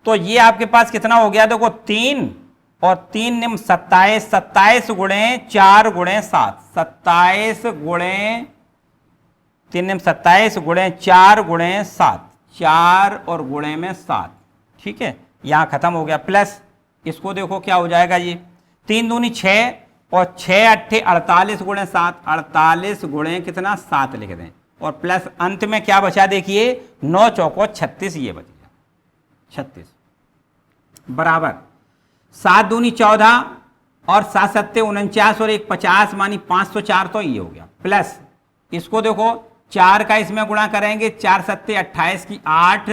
S1: तो ये आपके पास कितना हो गया, देखो 3 और 3 निम 27, 27 गुणे 4 गुणे 7, 27 गुणे 3 निम 27 गुणे 4 गुणे 7, 4 और गुणे में 7। ठीक है, यहां खत्म हो गया, प्लस इसको देखो क्या हो जाएगा, ये 3 दूनी 6 और 6 अट्ठे 48 गुणे 7, 48 गुणे कितना 7 लिख दें और प्लस अंत में क्या बचा, देखिए 9 चौको 36, ये बच गया 36 बराबर 7 दूनी 14 और 7 सत्ते 49 और 1 50 मानी 504, तो ये हो गया। प्लस इसको देखो 4 का इसमें गुणा करेंगे, 4 सत्ते 28 की 8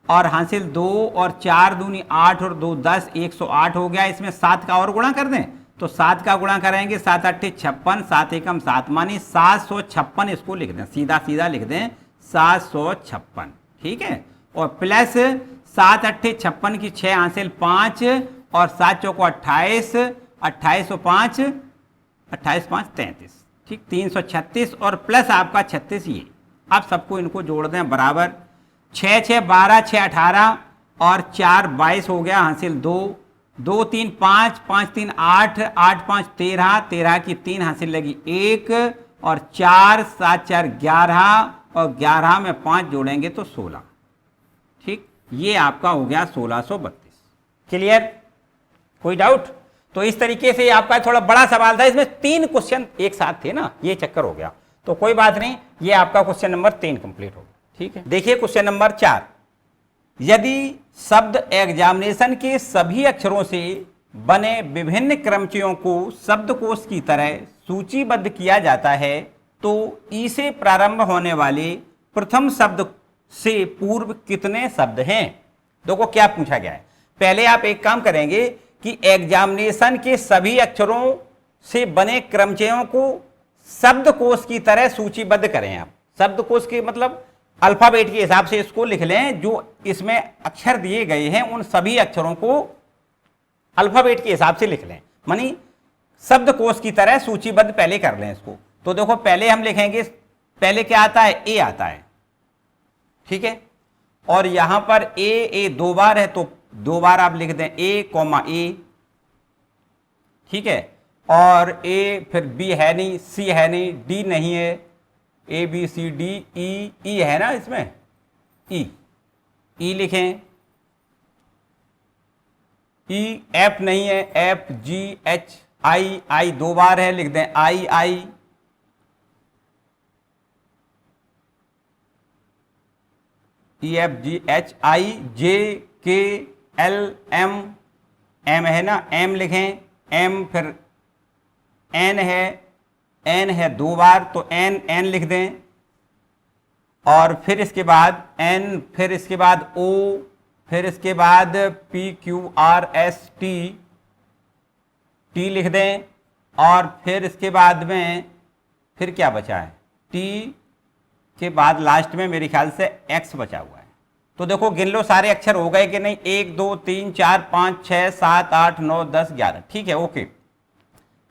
S1: और हासिल 2 और 4 दूनी 8 और 2 10, 108 हो गया। इसमें 7 का और गुणा कर दें तो 7 का गुणा करेंगे, 7 अट्ठे 56, 7 एकम 7 मानी 756, इसको लिख दें, सीधा सीधा लिख दें 756। ठीक है, और प्लस 7 अट्ठे 56 की 6 हासिल 5 और 7 चौको 28, 28 और 5 28 5 33। ठीक, 336 और प्लस आपका 36 ये। अब सबको इनको जोड़ दें बराबर 6 6 12, 6 18 और 4 22 हो गया, हासिल 2 2 3 5 5 3 8 8 5 13, 13 की 3 हासिल लगी 1 और 4 7 4 11 और 11 में 5 जोड़ेंगे तो 16। ठीक, ये आपका हो गया 1632। क्लियर, कोई डाउट? तो इस तरीके से आपका थोड़ा बड़ा सवाल था, इसमें 3 क्वेश्चन एक साथ थे ना, ये चक्कर हो गया, तो कोई बात नहीं, ये आपका क्वेश्चन नंबर 3 कंप्लीट हो गया। ठीक है, देखिए क्वेश्चन नंबर 4, यदि शब्द एग्जामिनेशन के सभी अक्षरों से बने विभिन्न क्रमचयों को शब्दकोश की तरह सूचीबद्ध किया जाता है तो ई से प्रारंभ होने वाले प्रथम शब्द से पूर्व कितने शब्द हैं? देखो क्या पूछा गया है, पहले आप एक काम करेंगे कि एग्जामिनेशन के सभी अक्षरों से बने क्रमचयों को शब्दकोश की तरह सूचीबद्ध करें। आप शब्दकोश के मतलब अल्फाबेट के हिसाब से इसको लिख लें, जो इसमें अक्षर दिए गए हैं उन सभी अक्षरों को अल्फाबेट के हिसाब से लिख लें, मानी शब्दकोश की तरह सूचीबद्ध पहले कर लें इसको। तो देखो पहले हम लिखेंगे, पहले क्या आता है, ए आता है। ठीक है, और यहां पर ए 2 बार है तो 2 बार आप लिख दें ए कॉमा ए। ठीक है, और ए फिर बी है नहीं, सी है नहीं, डी नहीं है, A B C D E है ना, इसमें ई लिखें, ई एफ नहीं है, एफ जी एच आई 2 बार है, लिख दें आई E F G H I, जे के एल एम है ना, एम लिखें, एम फिर एन है 2 बार तो एन लिख दें, और फिर इसके बाद एन, फिर इसके बाद ओ, फिर इसके बाद P Q R S T, T लिख दें और फिर इसके बाद में फिर क्या बचा है, टी के बाद लास्ट में मेरे ख्याल से एक्स बचा हुआ है। तो देखो गिन लो सारे अक्षर हो गए कि नहीं, 1 2 3 4 5 6 7 8 9 10 11, ठीक है ओके।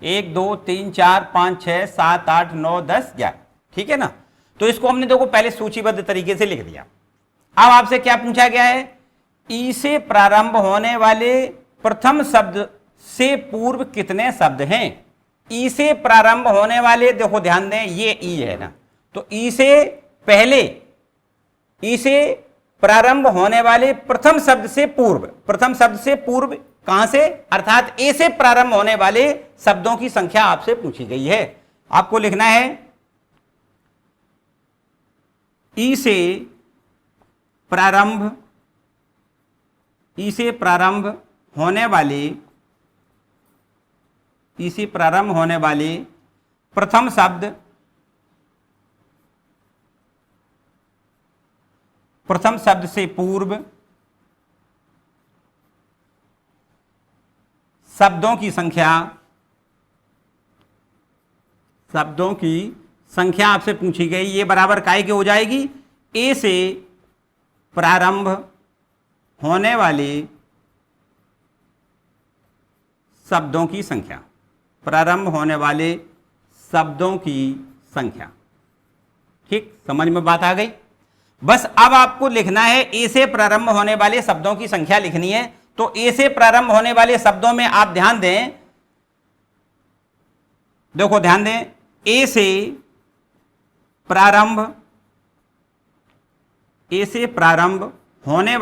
S1: 1 2 3 4 5 6 7 8 9 10 11, ठीक है ना। तो इसको हमने देखो पहले सूचीबद्ध तरीके से लिख दिया। अब आपसे क्या पूछा गया है, ई से प्रारंभ होने वाले प्रथम शब्द से पूर्व कितने शब्द हैं। ई से प्रारंभ होने वाले, देखो ध्यान दें ये ई है ना, तो ई से पहले, ई से प्रारंभ होने वाले प्रथम शब्द से पूर्व, प्रथम शब्द से पूर्व कहां से, अर्थात ए से प्रारंभ होने वाले शब्दों की संख्या आपसे पूछी गई है। आपको लिखना है ई से प्रारंभ, ई से प्रारंभ होने वाले, ई से प्रारंभ होने वाले प्रथम शब्द, प्रथम शब्द से पूर्व शब्दों की संख्या, शब्दों की संख्या आपसे पूछी गई। ये बराबर काय के हो जाएगी, ए से प्रारंभ होने वाले शब्दों की संख्या, प्रारंभ होने वाले शब्दों की संख्या। ठीक, समझ में बात आ गई। बस अब आपको लिखना है ए से प्रारंभ होने वाले शब्दों की संख्या लिखनी है। तो ए से प्रारंभ होने वाले शब्दों में आप ध्यान दें, देखो ध्यान दें, ए से प्रारंभ, ए से प्रारंभ होने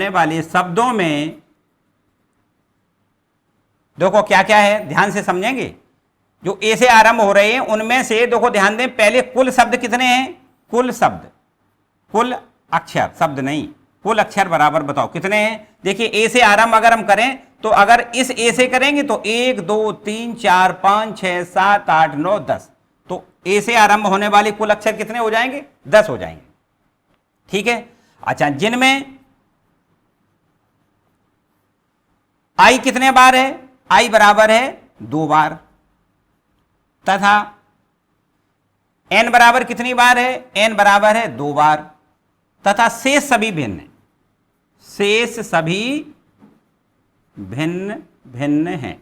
S1: वाले शब्दों में देखो क्या क्या है, ध्यान से समझेंगे। जो ए से आरंभ हो रहे हैं उनमें से देखो ध्यान दें, पहले कुल शब्द कितने हैं, कुल शब्द, कुल अक्षर, शब्द नहीं, कुल अक्षर बराबर बताओ कितने हैं। देखिए ए से आरंभ अगर हम करें तो अगर इस ए से करेंगे तो 1 2 3 4 5 6 7 8 9 10, तो ए से आरंभ होने वाले कुल अक्षर कितने हो जाएंगे, 10 हो जाएंगे। ठीक है, अच्छा जिनमें आई कितने बार है, आई बराबर है 2 बार, तथा n बराबर कितनी बार है, n बराबर है 2 बार, तथा शेष सभी भिन्न, शेष सभी भिन्न भिन्न हैं।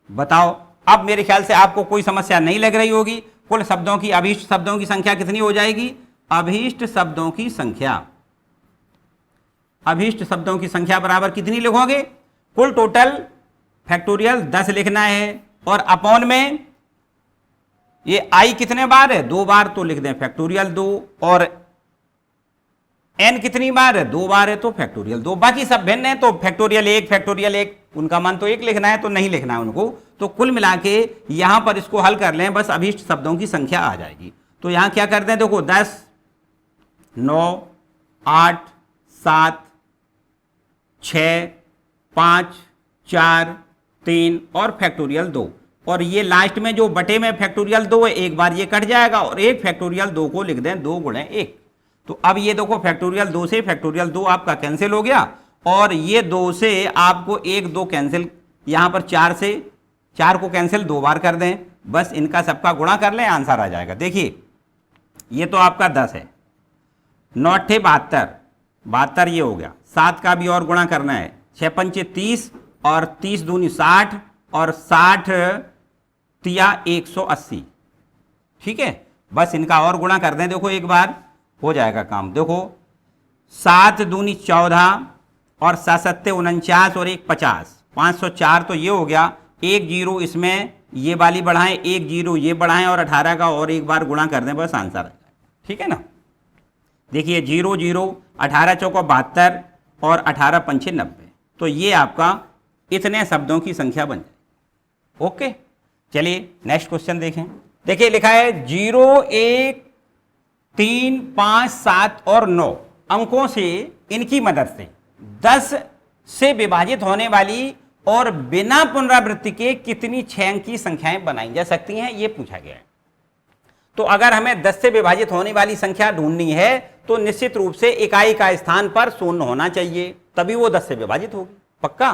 S1: बताओ, अब मेरे ख्याल से आपको कोई समस्या नहीं लग रही होगी। कुल शब्दों की, अभीष्ट शब्दों की संख्या कितनी हो जाएगी, अभीष्ट शब्दों की संख्या, अभीष्ट शब्दों की संख्या बराबर कितनी लिखोगे, कुल टोटल फैक्टोरियल 10 लिखना है, और अपॉन में ये आई कितने बार है, 2 बार, तो लिख दें फैक्टोरियल 2, और n कितनी बार है, 2 बार है, तो फैक्टोरियल 2। बाकी सब भिन्न है तो फैक्टोरियल 1, उनका मान तो 1 लिखना है, तो नहीं लिखना है उनको। तो कुल मिला के यहां पर इसको हल कर लें, बस अभीष्ट शब्दों की संख्या आ जाएगी। तो यहां क्या करते हैं, देखो 10 9 8 7 6 5 4 3 और फैक्टोरियल 2, और ये लास्ट में जो बटे में फैक्टोरियल 2 है, एक बार ये कट जाएगा और एक फैक्टोरियल 2 को लिख दें 2 गुणे 1। तो अब ये देखो फैक्टोरियल 2 से फैक्टोरियल 2 आपका कैंसिल हो गया, और ये 2 से आपको 1 2 कैंसिल, यहां पर 4 से 4 को कैंसिल 2 बार कर दें, बस इनका सबका गुणा कर लें, आंसर आ जाएगा। देखिए ये तो आपका 10 है, 9 8 72, 72 ये हो गया, 7 का भी और गुणा करना है, 6 5 30 और 30 दूनी 60 और 60 तिया 180। ठीक है, बस इनका और गुणा कर दें, देखो एक बार हो जाएगा काम। देखो 7 दूनी 14 और 7 7 49 और 1 50, 504, तो ये हो गया। 1 0 इसमें ये वाली बढ़ाएं, 1 0 ये बढ़ाएं, और 18 का और एक बार गुणा कर दें, बस आंसर आ जाएगा। ठीक है ना, देखिए 0 0 18 चौको 72 और 18 पंचे 90, तो ये आपका इतने शब्दों की संख्या बन जाए। ओके, चलिए नेक्स्ट क्वेश्चन देखें। देखिए लिखा है 0 1 3 5 7 और 9 अंकों से, इनकी मदद से 10 से विभाजित होने वाली और बिना पुनरावृत्ति के कितनी 6 अंक की संख्याएं बनाई जा सकती हैं, यह पूछा गया है। तो अगर हमें 10 से विभाजित होने वाली संख्या ढूंढनी है तो निश्चित रूप से इकाई का स्थान पर शून्य होना चाहिए, तभी वो 10 से विभाजित होगी। पक्का?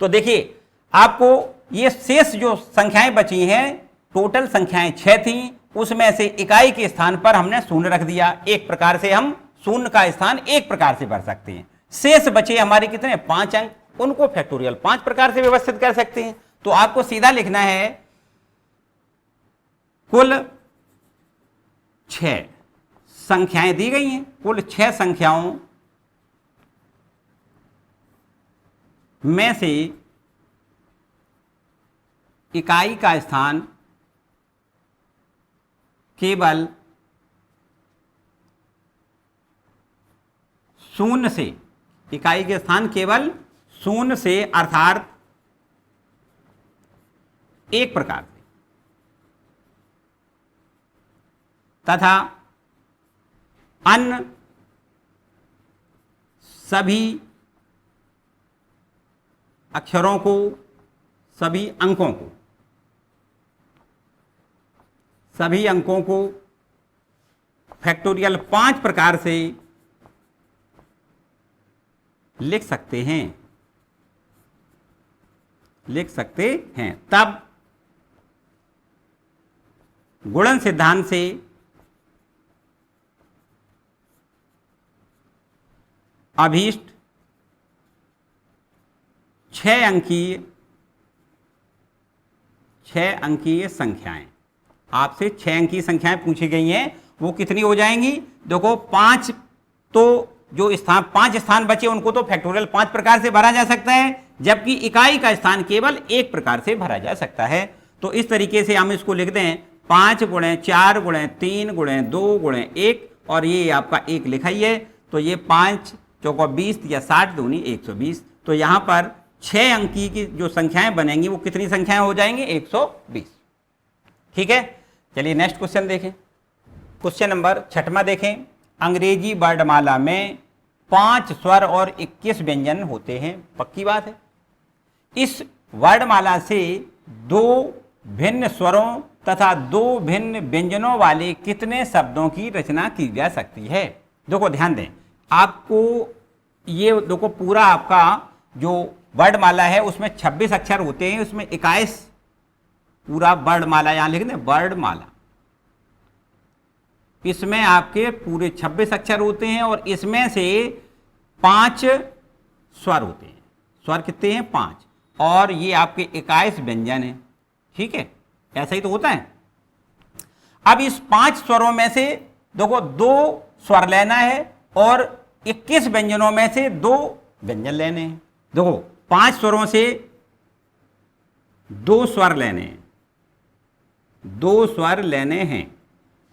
S1: तो देखिए आपको ये शेष जो संख्याएं बची हैं, टोटल संख्याएं 6 थी, उसमें से इकाई के स्थान पर हमने शून्य रख दिया। एक प्रकार से हम शून्य का स्थान एक प्रकार से भर सकते हैं। शेष बचे हमारे कितने? 5 अंक, उनको फैक्टोरियल 5 प्रकार से व्यवस्थित कर सकते हैं। तो आपको सीधा लिखना है कुल 6 संख्याएं दी गई हैं, कुल 6 संख्याओं में से इकाई का स्थान केवल शून्य से, इकाई के स्थान केवल शून्य से अर्थात एक प्रकार से, तथा अन्य सभी अक्षरों को, सभी अंकों को, सभी अंकों को फैक्टोरियल 5 प्रकार से लिख सकते हैं, लिख सकते हैं। तब गुणन सिद्धांत से अभीष्ट 6 अंकीय संख्याएं, आपसे 6 अंकीय संख्याएं पूछी गई हैं, वो कितनी हो जाएंगी? देखो 5, तो जो स्थान 5 स्थान बचे उनको तो फैक्टोरियल 5 प्रकार से भरा जा सकता है, जबकि इकाई का स्थान केवल एक प्रकार से भरा जा सकता है। तो इस तरीके से हम इसको लिख दें 5 गुणे 4 गुणे 3 गुणे 2 गुणे 1, और ये आपका 1 लिखा ही है। तो ये 5 चौका 20 या 60 दूनी 120। तो यहाँ पर 6 अंकी की जो संख्याएं बनेंगी वो कितनी संख्याएं हो जाएंगी? 120। ठीक है, चलिए नेक्स्ट क्वेश्चन देखें। क्वेश्चन नंबर 6वां देखें। अंग्रेजी वर्णमाला में 5 स्वर और 21 व्यंजन होते हैं। पक्की बात है। इस वर्णमाला से 2 भिन्न स्वरों तथा 2 भिन्न व्यंजनों वाले कितने शब्दों की रचना की जा सकती है? देखो ध्यान दें, आपको ये देखो पूरा आपका जो वर्णमाला है उसमें 26 अक्षर होते हैं, उसमें 21 पूरा वर्णमाला यहां लिख दें, वर्णमाला इसमें आपके पूरे 26 अक्षर होते हैं और इसमें से 5 स्वर होते हैं। स्वर कितने हैं? 5, और ये आपके 21 व्यंजन हैं। ठीक है, ऐसा ही तो होता है। अब इस 5 स्वरों में से देखो 2 स्वर लेना है और 21 व्यंजनों में से 2 व्यंजन लेने हैं। देखो 5 स्वरों से 2 स्वर लेने हैं, 2 स्वर लेने हैं।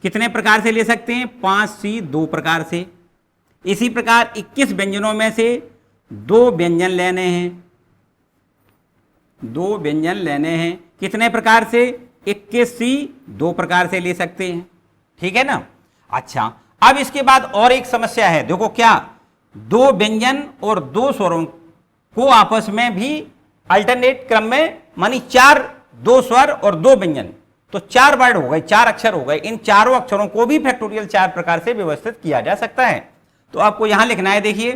S1: कितने प्रकार से ले सकते हैं? 5C 2 प्रकार से। इसी प्रकार 21 व्यंजनों में से 2 व्यंजन लेने हैं, 2 व्यंजन लेने हैं। कितने प्रकार से? 21C 2 प्रकार से ले सकते हैं। ठीक है ना? अच्छा, अब इसके बाद और एक समस्या है। देखो क्या, 2 व्यंजन और 2 स्वरों को आपस में भी अल्टरनेट क्रम में, मानी 4 2 स्वर और 2 व्यंजन, तो 4 वर्ड हो गए, 4 अक्षर हो गए। इन चारों अक्षरों को भी फैक्टोरियल 4 प्रकार से व्यवस्थित किया जा सकता है। तो आपको यहां लिखना है, देखिए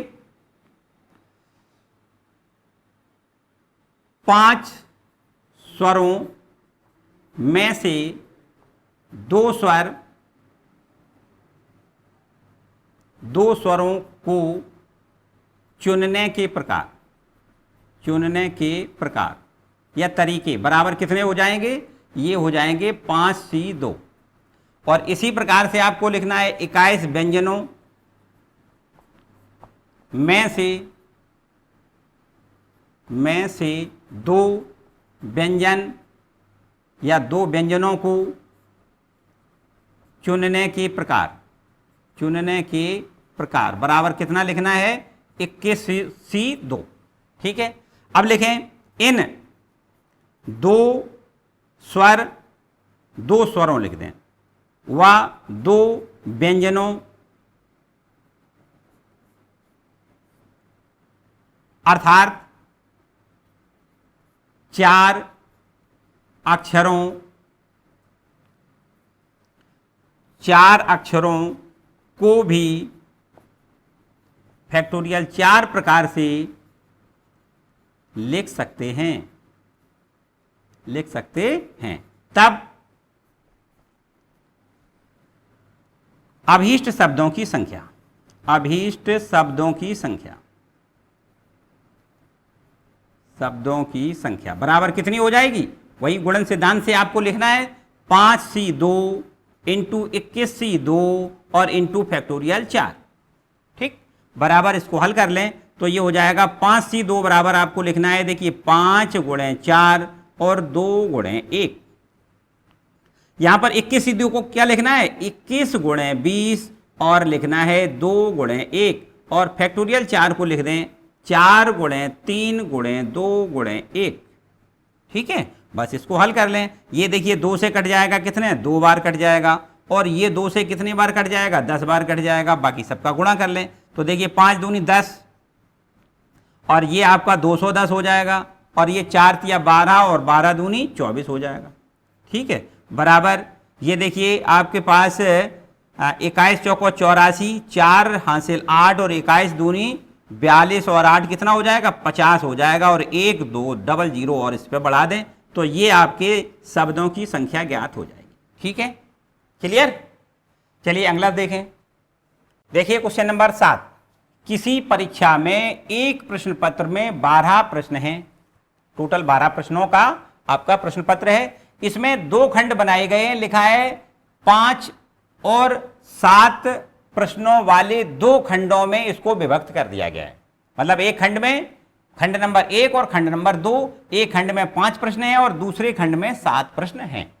S1: 5 स्वरों में से 2 स्वर, 2 स्वरों को चुनने के प्रकार, चुनने के प्रकार या तरीके बराबर कितने हो जाएंगे? ये हो जाएंगे 5C 2। और इसी प्रकार से आपको लिखना है 21 व्यंजनों में से 2 व्यंजन या 2 व्यंजनों को चुनने के प्रकार, चुनने के प्रकार बराबर कितना लिखना है? 21C 2। ठीक है, अब लिखें इन 2 स्वर, 2 स्वरों लिख दें, व 2 व्यंजनों अर्थात 4 अक्षरों, 4 अक्षरों को भी फैक्टोरियल 4 प्रकार से लिख सकते हैं, लिख सकते हैं। तब अभीष्ट शब्दों की संख्या, अभीष्ट शब्दों की संख्या, शब्दों की संख्या बराबर कितनी हो जाएगी? वही गुणन सिद्धांत से आपको लिखना है 5C2 इंटू 21C2 और इंटू फैक्टोरियल 4। ठीक, बराबर इसको हल कर लें तो ये हो जाएगा 5C2 बराबर आपको लिखना है, देखिए 5 गुणे 4 और 2 गुणे 1। यहां पर 21C2 को क्या लिखना है? 21 गुणे 20 और लिखना है 2 गुणे 1 और फैक्टोरियल 4 को लिख दें 4 गुणे 3 गुणे 2 गुणे 1। ठीक है, बस इसको हल कर लें। ये देखिए 2 से कट जाएगा कितने? 2 बार कट जाएगा, और ये 2 से कितनी बार कट जाएगा? 10 बार कट जाएगा। बाकी सबका गुणा कर लें तो देखिए 5 दूनी 10 और ये आपका 210 हो जाएगा, और ये 4 तिया 12 और 12 दूनी 24 हो जाएगा। ठीक है, बराबर ये देखिए आपके पास 21 चौको 84, 4 हासिल 8 और 21 दूनी 42 और 8 कितना हो जाएगा? 50 हो जाएगा, और 1 2 डबल 0 और इस पर बढ़ा दें तो ये आपके शब्दों की संख्या ज्ञात हो जाएगी। ठीक है, क्लियर? चलिए अगला देखें। देखिए क्वेश्चन नंबर 7। किसी परीक्षा में एक प्रश्न पत्र में 12 प्रश्न हैं, टोटल 12 प्रश्नों का आपका प्रश्न पत्र है। इसमें 2 खंड बनाए गए हैं, लिखा है 5 और 7 प्रश्नों वाले 2 खंडों में इसको विभक्त कर दिया गया है। मतलब एक खंड में खंड नंबर 1 और खंड नंबर 2, एक खंड में 5 प्रश्न हैं और दूसरे खंड में 7 प्रश्न हैं।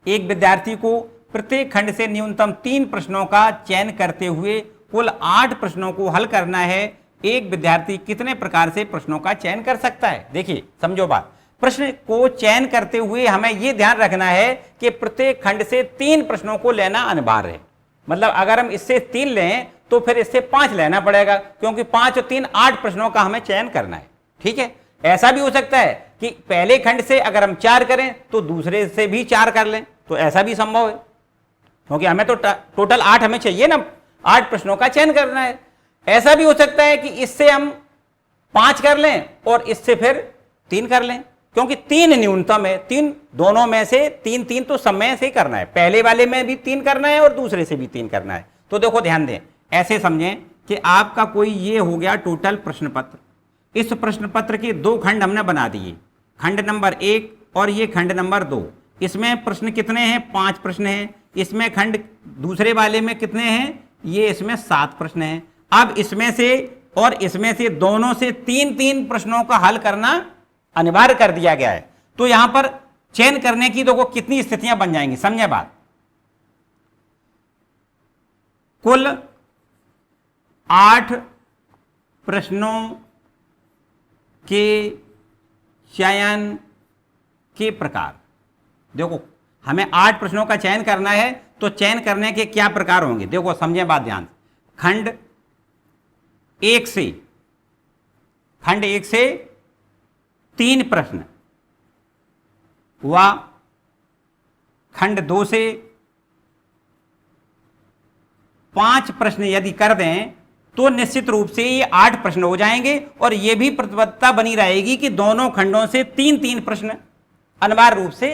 S1: एक विद्यार्थी को प्रत्येक खंड से न्यूनतम 3 प्रश्नों का चयन करते हुए कुल 8 प्रश्नों को हल करना है। एक विद्यार्थी कितने प्रकार से प्रश्नों का चयन कर सकता है? देखिए समझो बात, प्रश्न को चयन करते हुए हमें यह ध्यान रखना है कि प्रत्येक खंड से 3 प्रश्नों को लेना अनिवार्य है। मतलब अगर हम इससे 3 लें तो फिर इससे 5 लेना पड़ेगा, क्योंकि 5 और 3 8 प्रश्नों का हमें चयन करना है। ठीक है, ऐसा भी हो सकता है कि पहले खंड से अगर हम 4 करें तो दूसरे से भी 4 कर लें, तो ऐसा भी संभव है, क्योंकि हमें तो टोटल 8 हमें चाहिए ना, 8 प्रश्नों का चयन करना है। ऐसा भी हो सकता है कि इससे हम 5 कर लें और इससे फिर 3 कर लें, क्योंकि 3 न्यूनतम है। 3 दोनों में से 3 तो समय से करना है, पहले वाले में भी 3 करना है और दूसरे से भी 3 करना है। तो देखो ध्यान दें, ऐसे समझें कि आपका कोई ये हो गया टोटल प्रश्न पत्र। इस प्रश्न पत्र के 2 खंड हमने बना दिए, खंड नंबर 1 और ये खंड नंबर 2। इसमें प्रश्न कितने हैं? 5 प्रश्न हैं। इसमें खंड दूसरे वाले में कितने हैं? ये इसमें 7 प्रश्न हैं। अब इसमें से और इसमें से दोनों से 3 प्रश्नों का हल करना अनिवार्य कर दिया गया है। तो यहां पर चयन करने की देखो कितनी स्थितियां बन जाएंगी, समझे बात। कुल 8 प्रश्नों के चयन के प्रकार। देखो हमें 8 प्रश्नों का चयन करना है, तो चयन करने के क्या प्रकार होंगे? देखो समझे बात ध्यान से। खंड 1 से 3 प्रश्न व खंड 2 से 5 प्रश्न यदि कर दें तो निश्चित रूप से ये 8 प्रश्न हो जाएंगे, और ये भी प्रतिबद्धता बनी रहेगी कि दोनों खंडों से 3 प्रश्न अनिवार्य रूप से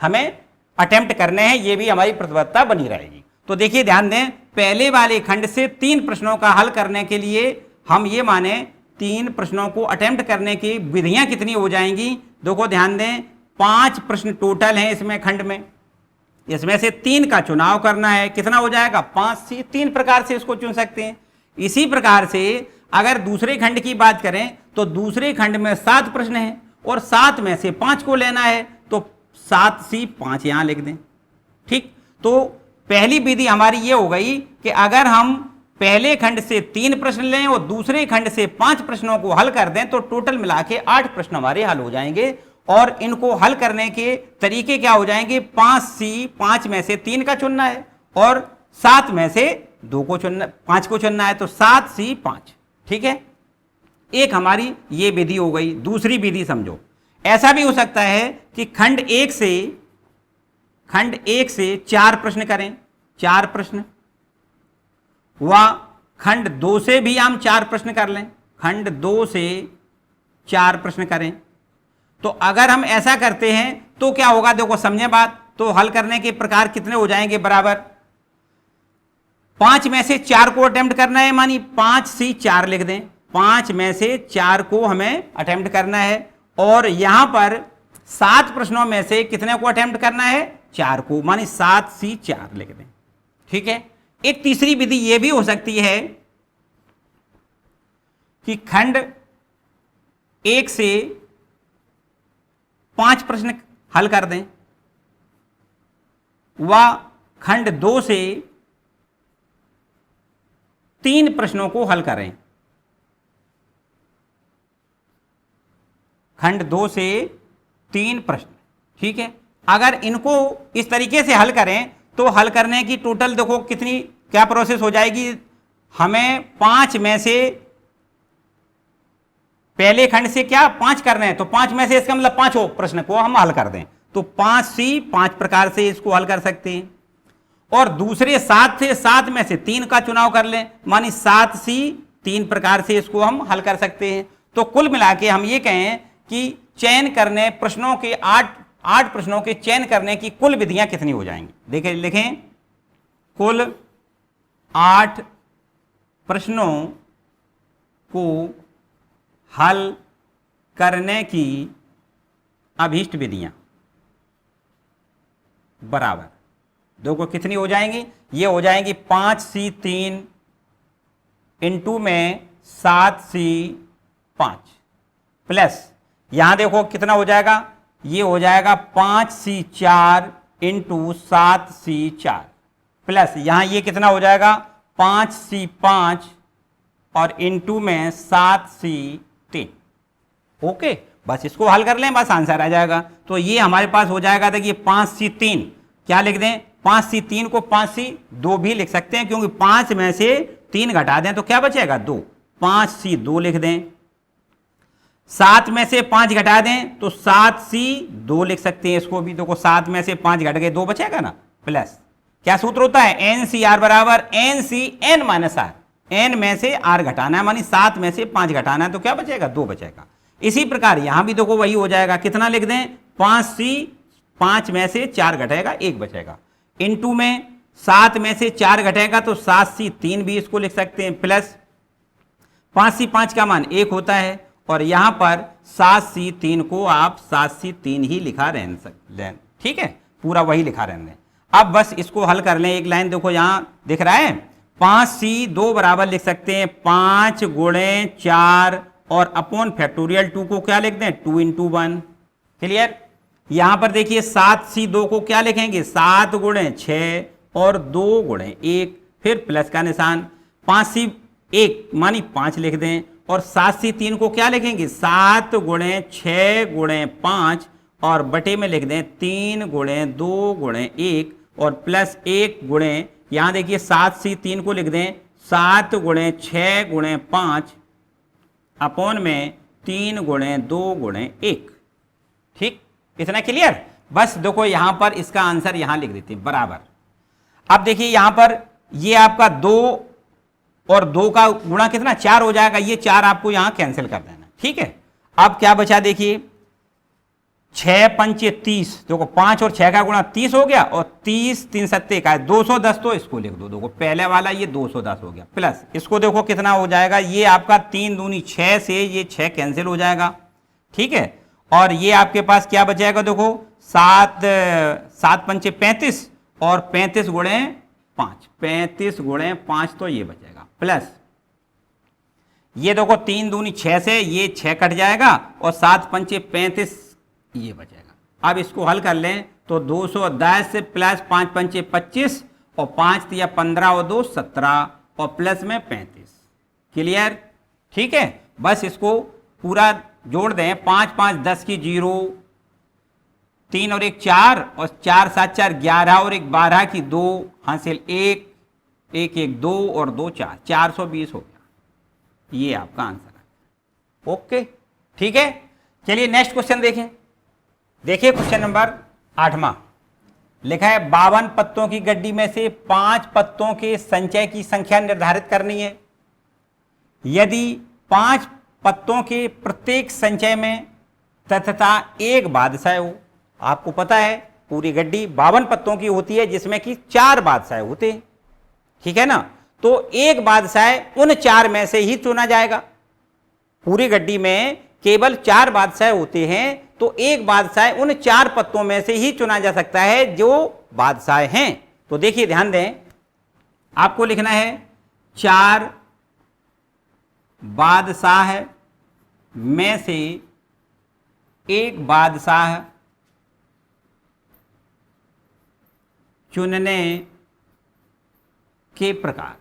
S1: हमें अटेम्प्ट करने हैं। ये भी हमारी प्रतिबद्धता बनी रहेगी। तो देखिए ध्यान दें, पहले वाले खंड से 3 प्रश्नों का हल करने के लिए हम ये माने 3 प्रश्नों को अटेम्प्ट करने की विधियां कितनी हो जाएंगी? देखो ध्यान दें, 5 प्रश्न टोटल हैं इसमें खंड में, इसमें से 3 का चुनाव करना है। कितना हो जाएगा? 5 से 3 प्रकार से इसको चुन सकते हैं। इसी प्रकार से अगर दूसरे खंड की बात करें तो दूसरे खंड में 7 प्रश्न हैं और 7 में से 5 को लेना है, तो 7 से 5 यहां लिख दें। ठीक, तो पहली विधि हमारी ये हो गई कि अगर हम पहले खंड से 3 प्रश्न लें और दूसरे खंड से 5 प्रश्नों को हल कर दें तो टोटल मिला के 8 प्रश्न हमारे हल हो जाएंगे। और इनको हल करने के तरीके क्या हो जाएंगे? 5 में से 3 का चुनना है और 7 में से 2 को चुनना, 5 को चुनना है, तो 7 से 5। ठीक है, एक हमारी ये विधि हो गई। दूसरी विधि समझो, ऐसा भी हो सकता है कि खंड 1 से 4 प्रश्न करें, 4 प्रश्न, व खंड 2 से भी हम 4 प्रश्न कर लें। खंड 2 से 4 प्रश्न करें। तो अगर हम ऐसा करते हैं तो क्या होगा, देखो समझे बात। तो हल करने के प्रकार कितने हो जाएंगे, बराबर 5 में से 4 को अटेम्प्ट करना है, मानी 5C4 लिख दें। 5 में से 4 को हमें अटेम्प्ट करना है, और यहां पर 7 प्रश्नों में से कितने को अटेम्प्ट करना है, 4 को, मानी 7C4 लिख दें। ठीक है। एक तीसरी विधि यह भी हो सकती है कि खंड 1 से 5 प्रश्न हल कर दें, व खंड 2 से 3 प्रश्नों को हल करें। खंड 2 से 3 प्रश्न। ठीक है। अगर इनको इस तरीके से हल करें तो हल करने की टोटल देखो कितनी क्या प्रोसेस हो जाएगी। हमें 5 में से पहले खंड से क्या 5 करने हैं, तो 5 में से इसका मतलब 5 प्रश्न को हम हल कर दें, तो 5C 5 प्रकार से इसको हल कर सकते हैं। और दूसरे 7 से 7 में से 3 का चुनाव कर लें, मानी 7C 3 प्रकार से इसको हम हल कर सकते हैं। तो कुल मिला के हम ये कहें कि चयन करने प्रश्नों के 8 प्रश्नों के चयन करने की कुल विधियां कितनी हो जाएंगी। देखिए लिखें, कुल 8 प्रश्नों को हल करने की अभीष्ट विधियां बराबर देखो कितनी हो जाएंगी, ये हो जाएंगी 5C3 इंटू में 7C5 प्लस यहां देखो कितना हो जाएगा, ये हो जाएगा 5C4 इंटू 7C4 प्लस यहां ये कितना हो जाएगा 5C5 और इंटू में 7C3। ओके, बस इसको हल कर लें, बस आंसर आ जाएगा। तो ये हमारे पास हो जाएगा, देखिए 5C3 क्या लिख दें, 5C3 को 5C2 भी लिख सकते हैं, क्योंकि 5 में से 3 घटा दें तो क्या बचेगा 2, 5C2 लिख दें। 7 में से 5 घटा दें तो 7C2 लिख सकते हैं, इसको भी देखो 7 में से 5 घट गए 2 बचेगा ना, प्लस क्या सूत्र होता है NCR बराबर NCN माइनस R। n में से r घटाना है, मानी 7 में से 5 घटाना है तो क्या बचेगा 2 बचेगा। इसी प्रकार यहां भी देखो वही हो जाएगा, कितना लिख दें 5C 5 में से 4 घटेगा 1 बचेगा, इंटू में 7 में से 4 घटेगा तो 7C3 भी इसको लिख सकते हैं, प्लस 5C5 का मान 1 होता है, और यहां पर 7C3 को आप 7C3 ही लिखा रहने सकते। ठीक है, पूरा वही लिखा रहने। अब बस इसको हल कर लें, एक लाइन देखो यहां दिख रहा है, 5C2 बराबर लिख सकते हैं 5 गुणे 4 और अपॉन फैक्टोरियल 2 को क्या लिख दें 2 इंटू 1। क्लियर। यहां पर देखिए 7C2 को क्या लिखेंगे 7 गुणे 6 और 2 गुणे 1, फिर प्लस का निशान, 5C1 मानी 5 लिख दें, और 7C3 को क्या लिखेंगे 7 गुणे 6 गुणे 5 और बटे में लिख दें 3 गुणे 2 गुणे 1 और प्लस 1 गुणे, यहां देखिए 7C3 को लिख दें 7 गुणे 6 गुणे 5 अपॉन में 3 गुणे 2 गुणे 1। ठीक, इतना क्लियर। बस देखो यहां पर इसका आंसर यहां लिख देते हैं बराबर। अब देखिए यहां पर ये आपका 2 और 2 का गुणा कितना 4 हो जाएगा, ये 4 आपको यहां कैंसिल कर देना। ठीक है, अब क्या बचा देखिए 6 पंचे 30, देखो 5 और 6 का गुणा 30 हो गया, और 30 3 सत्ते का 210, तो इसको लिख दो, देखो पहले वाला ये 210 हो गया, प्लस इसको देखो कितना हो जाएगा, ये आपका 3 दूनी 6 से ये 6 कैंसिल हो जाएगा। ठीक है, और ये आपके पास क्या बचेगा, देखो 7 पंचे 35 और 35 गुणे 5, 35 गुणे 5 तो ये बचेगा, प्लस ये देखो 3 दूनी 6 से ये 6 कट जाएगा और 7 पंचे 35 ये बचेगा। अब इसको हल कर लें तो 210 से प्लस 5 पंचे 25 और 5 दिया 15 और 2 17 और प्लस में 35। क्लियर। ठीक है, बस इसको पूरा जोड़ दें, 5 5 10 की 0, 3 और 1 4 और 4 7 4 11 और 1 12 की 2 हासिल 1 1 1 2 और 2 4 420 हो गया। ये आपका आंसर है। ओके, ठीक है। चलिए नेक्स्ट क्वेश्चन देखें। देखिए क्वेश्चन नंबर 8वां लिखा है 52 पत्तों की गड्डी में से 5 पत्तों के संचय की संख्या निर्धारित करनी है। यदि 5 पत्तों के प्रत्येक संचय में तथा एक बादशाह हो। आपको पता है पूरी गड्डी 52 पत्तों की होती है जिसमें कि 4 बादशाह होते हैं, ठीक है ना। तो एक बादशाह उन 4 में से ही चुना जाएगा। पूरी गड्डी में केवल 4 बादशाह होते हैं तो एक बादशाह उन 4 पत्तों में से ही चुना जा सकता है जो बादशाह हैं। तो देखिए ध्यान दें, आपको लिखना है 4 बादशाह में से एक बादशाह चुनने के प्रकार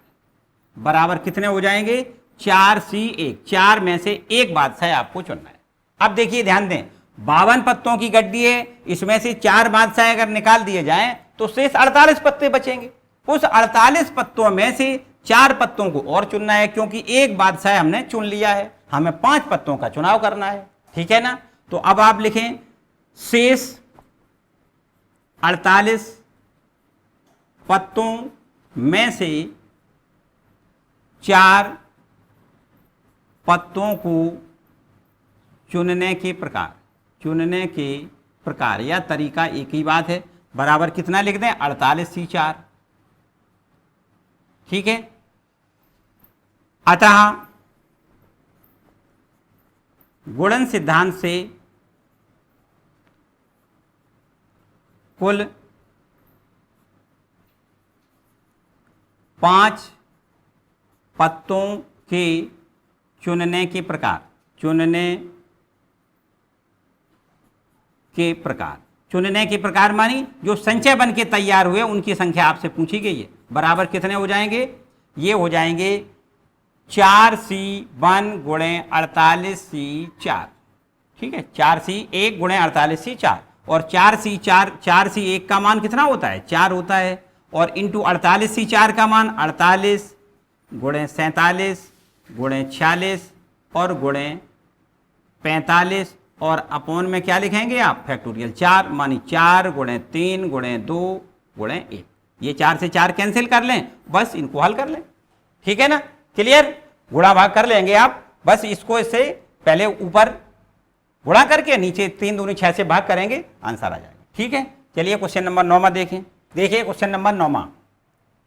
S1: बराबर कितने हो जाएंगे 4C1। 4 में से एक बादशाह आपको चुनना है। अब देखिए ध्यान दें, 52 पत्तों की गड्डी है, इसमें से 4 बादशाह अगर निकाल दिए जाएं तो शेष 48 पत्ते बचेंगे। उस 48 पत्तों में से 4 पत्तों को और चुनना है क्योंकि एक बादशाह हमने चुन लिया है, हमें 5 पत्तों का चुनाव करना है, ठीक है ना। तो अब आप लिखें शेष 48 पत्तों में से 4 पत्तों को चुनने के प्रकार या तरीका एक ही बात है, बराबर कितना लिख दें 48C4, ठीक है। अतः गुणन सिद्धांत से कुल 5 पत्तों के चुनने के प्रकार मानी जो संचय बन के तैयार हुए उनकी संख्या आपसे पूछी गई है, बराबर कितने हो जाएंगे, ये हो जाएंगे 4C1 गुणे 48C4, ठीक है। 4C1 गुणे 48C4 और 4C1 का मान कितना होता है 4 होता है और इंटू 48C4 का मान 48 गुणे 47 गुणे 46 और गुणे 45 और अपोन में क्या लिखेंगे आप फैक्टोरियल 4 मानी 4 गुणे 3 गुणे 2 गुणे 1। ये 4 से 4 कैंसिल कर लें, बस इनको हल कर लें, ठीक है ना। क्लियर, गुणा भाग कर लेंगे आप, बस इसको इससे पहले ऊपर गुणा करके नीचे 3 दूनी 6 से भाग करेंगे, आंसर आ जाएगा, ठीक है। चलिए क्वेश्चन नंबर 9 देखें। देखिए क्वेश्चन नंबर 9,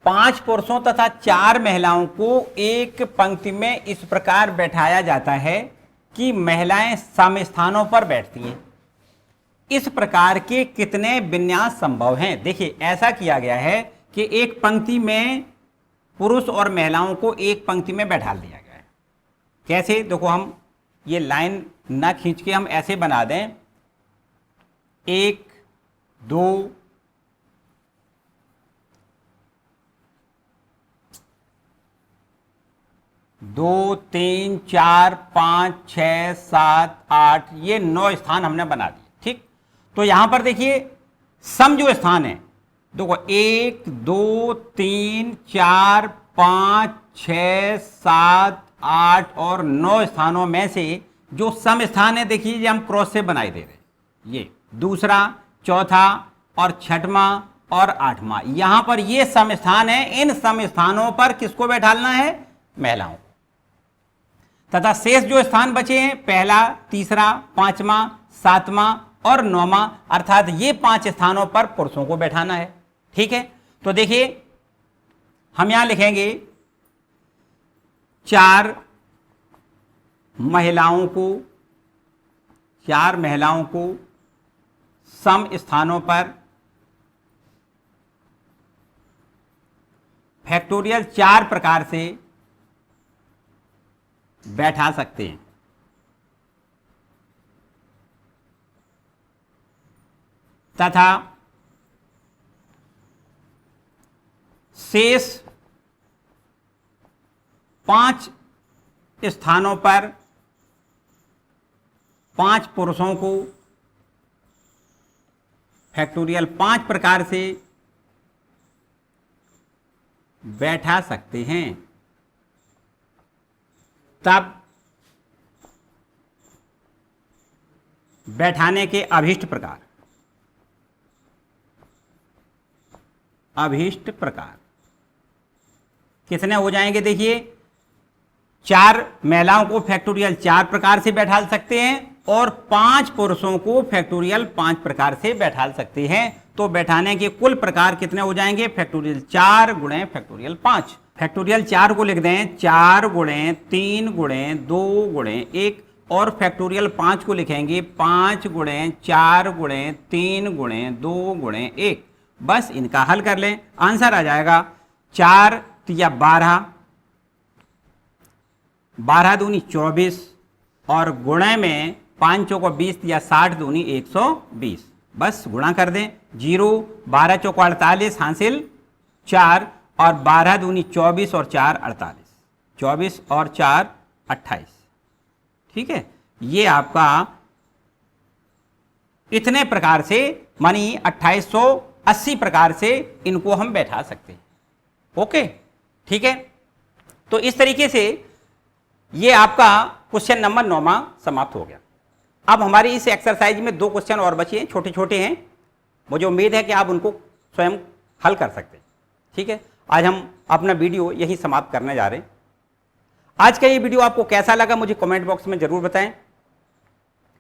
S1: 5 पुरुषों तथा 4 महिलाओं को एक पंक्ति में इस प्रकार बैठाया जाता है कि महिलाएं सम स्थानों पर बैठती हैं। इस प्रकार के कितने विन्यास संभव हैं। देखिए ऐसा किया गया है कि एक पंक्ति में पुरुष और महिलाओं को एक पंक्ति में बैठा दिया गया है। कैसे, देखो हम ये लाइन ना खींच के हम ऐसे बना दें 1 2 2 3 4 5 6 7 8 ये 9 स्थान हमने बना दिए, ठीक। तो यहां पर देखिए सम जो स्थान है, देखो 1 2 3 4 5 6 7 8 और 9 स्थानों में से जो सम स्थान है देखिए ये हम क्रॉस से बनाई दे रहे हैं, ये दूसरा चौथा और छठवां और 8वां, यहां पर ये सम स्थान है। इन सम स्थानों पर किसको बैठालना है, महिलाओं को। तथा शेष जो स्थान बचे हैं पहला, तीसरा, 5वां, 7वां और 9वां, अर्थात ये 5 स्थानों पर पुरुषों को बैठाना है, ठीक है। तो देखिए हम यहां लिखेंगे 4 महिलाओं को सम स्थानों पर फैक्टोरियल 4 प्रकार से बैठा सकते हैं। तथा शेष 5 स्थानों पर 5 पुरुषों को फैक्टोरियल 5 प्रकार से बैठा सकते हैं। तब बैठाने के अभीष्ट प्रकार कितने हो जाएंगे, देखिए 4 महिलाओं को फैक्टोरियल 4 प्रकार से बैठा सकते हैं और 5 पुरुषों को फैक्टोरियल 5 प्रकार से बैठा सकते हैं। तो बैठाने के कुल प्रकार कितने हो जाएंगे? फैक्टोरियल 4 गुणे फैक्टोरियल 5। फैक्टोरियल 4 को लिख दें 4 गुणे 3 गुणे 2 गुणे 1 और फैक्टोरियल 5 को लिखेंगे 5 गुणे 4 गुणे 3 गुणे 2 गुणे 1। बस इनका हल कर लें, आंसर आ जाएगा 4 या 12, 12 दूनी 24 और गुणे में 5 चौको 20 या 60 दूनी 120। बस गुणा कर दें, 0 12 चौको 48 हासिल 4 और 12 दूनी 24 और 4 48, 24 और 4 28। ठीक है, ये आपका इतने प्रकार से मानी 2880 प्रकार से इनको हम बैठा सकते हैं। ओके, ठीक है। तो इस तरीके से ये आपका क्वेश्चन नंबर 9 समाप्त हो गया। अब हमारी इस एक्सरसाइज में 2 क्वेश्चन और बचे हैं, छोटे छोटे हैं। मुझे उम्मीद है कि आप उनको स्वयं हल कर सकते हैं। ठीक है, आज हम अपना वीडियो यही समाप्त करने जा रहे हैं। आज का ये वीडियो आपको कैसा लगा मुझे कमेंट बॉक्स में जरूर बताएं।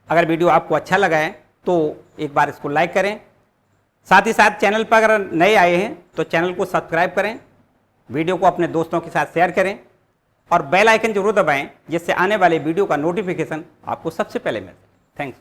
S1: अगर वीडियो आपको अच्छा लगा है तो एक बार इसको लाइक करें, साथ ही साथ चैनल पर अगर नए आए हैं तो चैनल को सब्सक्राइब करें, वीडियो को अपने दोस्तों के साथ शेयर करें और बेल आइकन जरूर दबाएं जिससे आने वाले वीडियो का नोटिफिकेशन आपको सबसे पहले मिले। थैंक्स।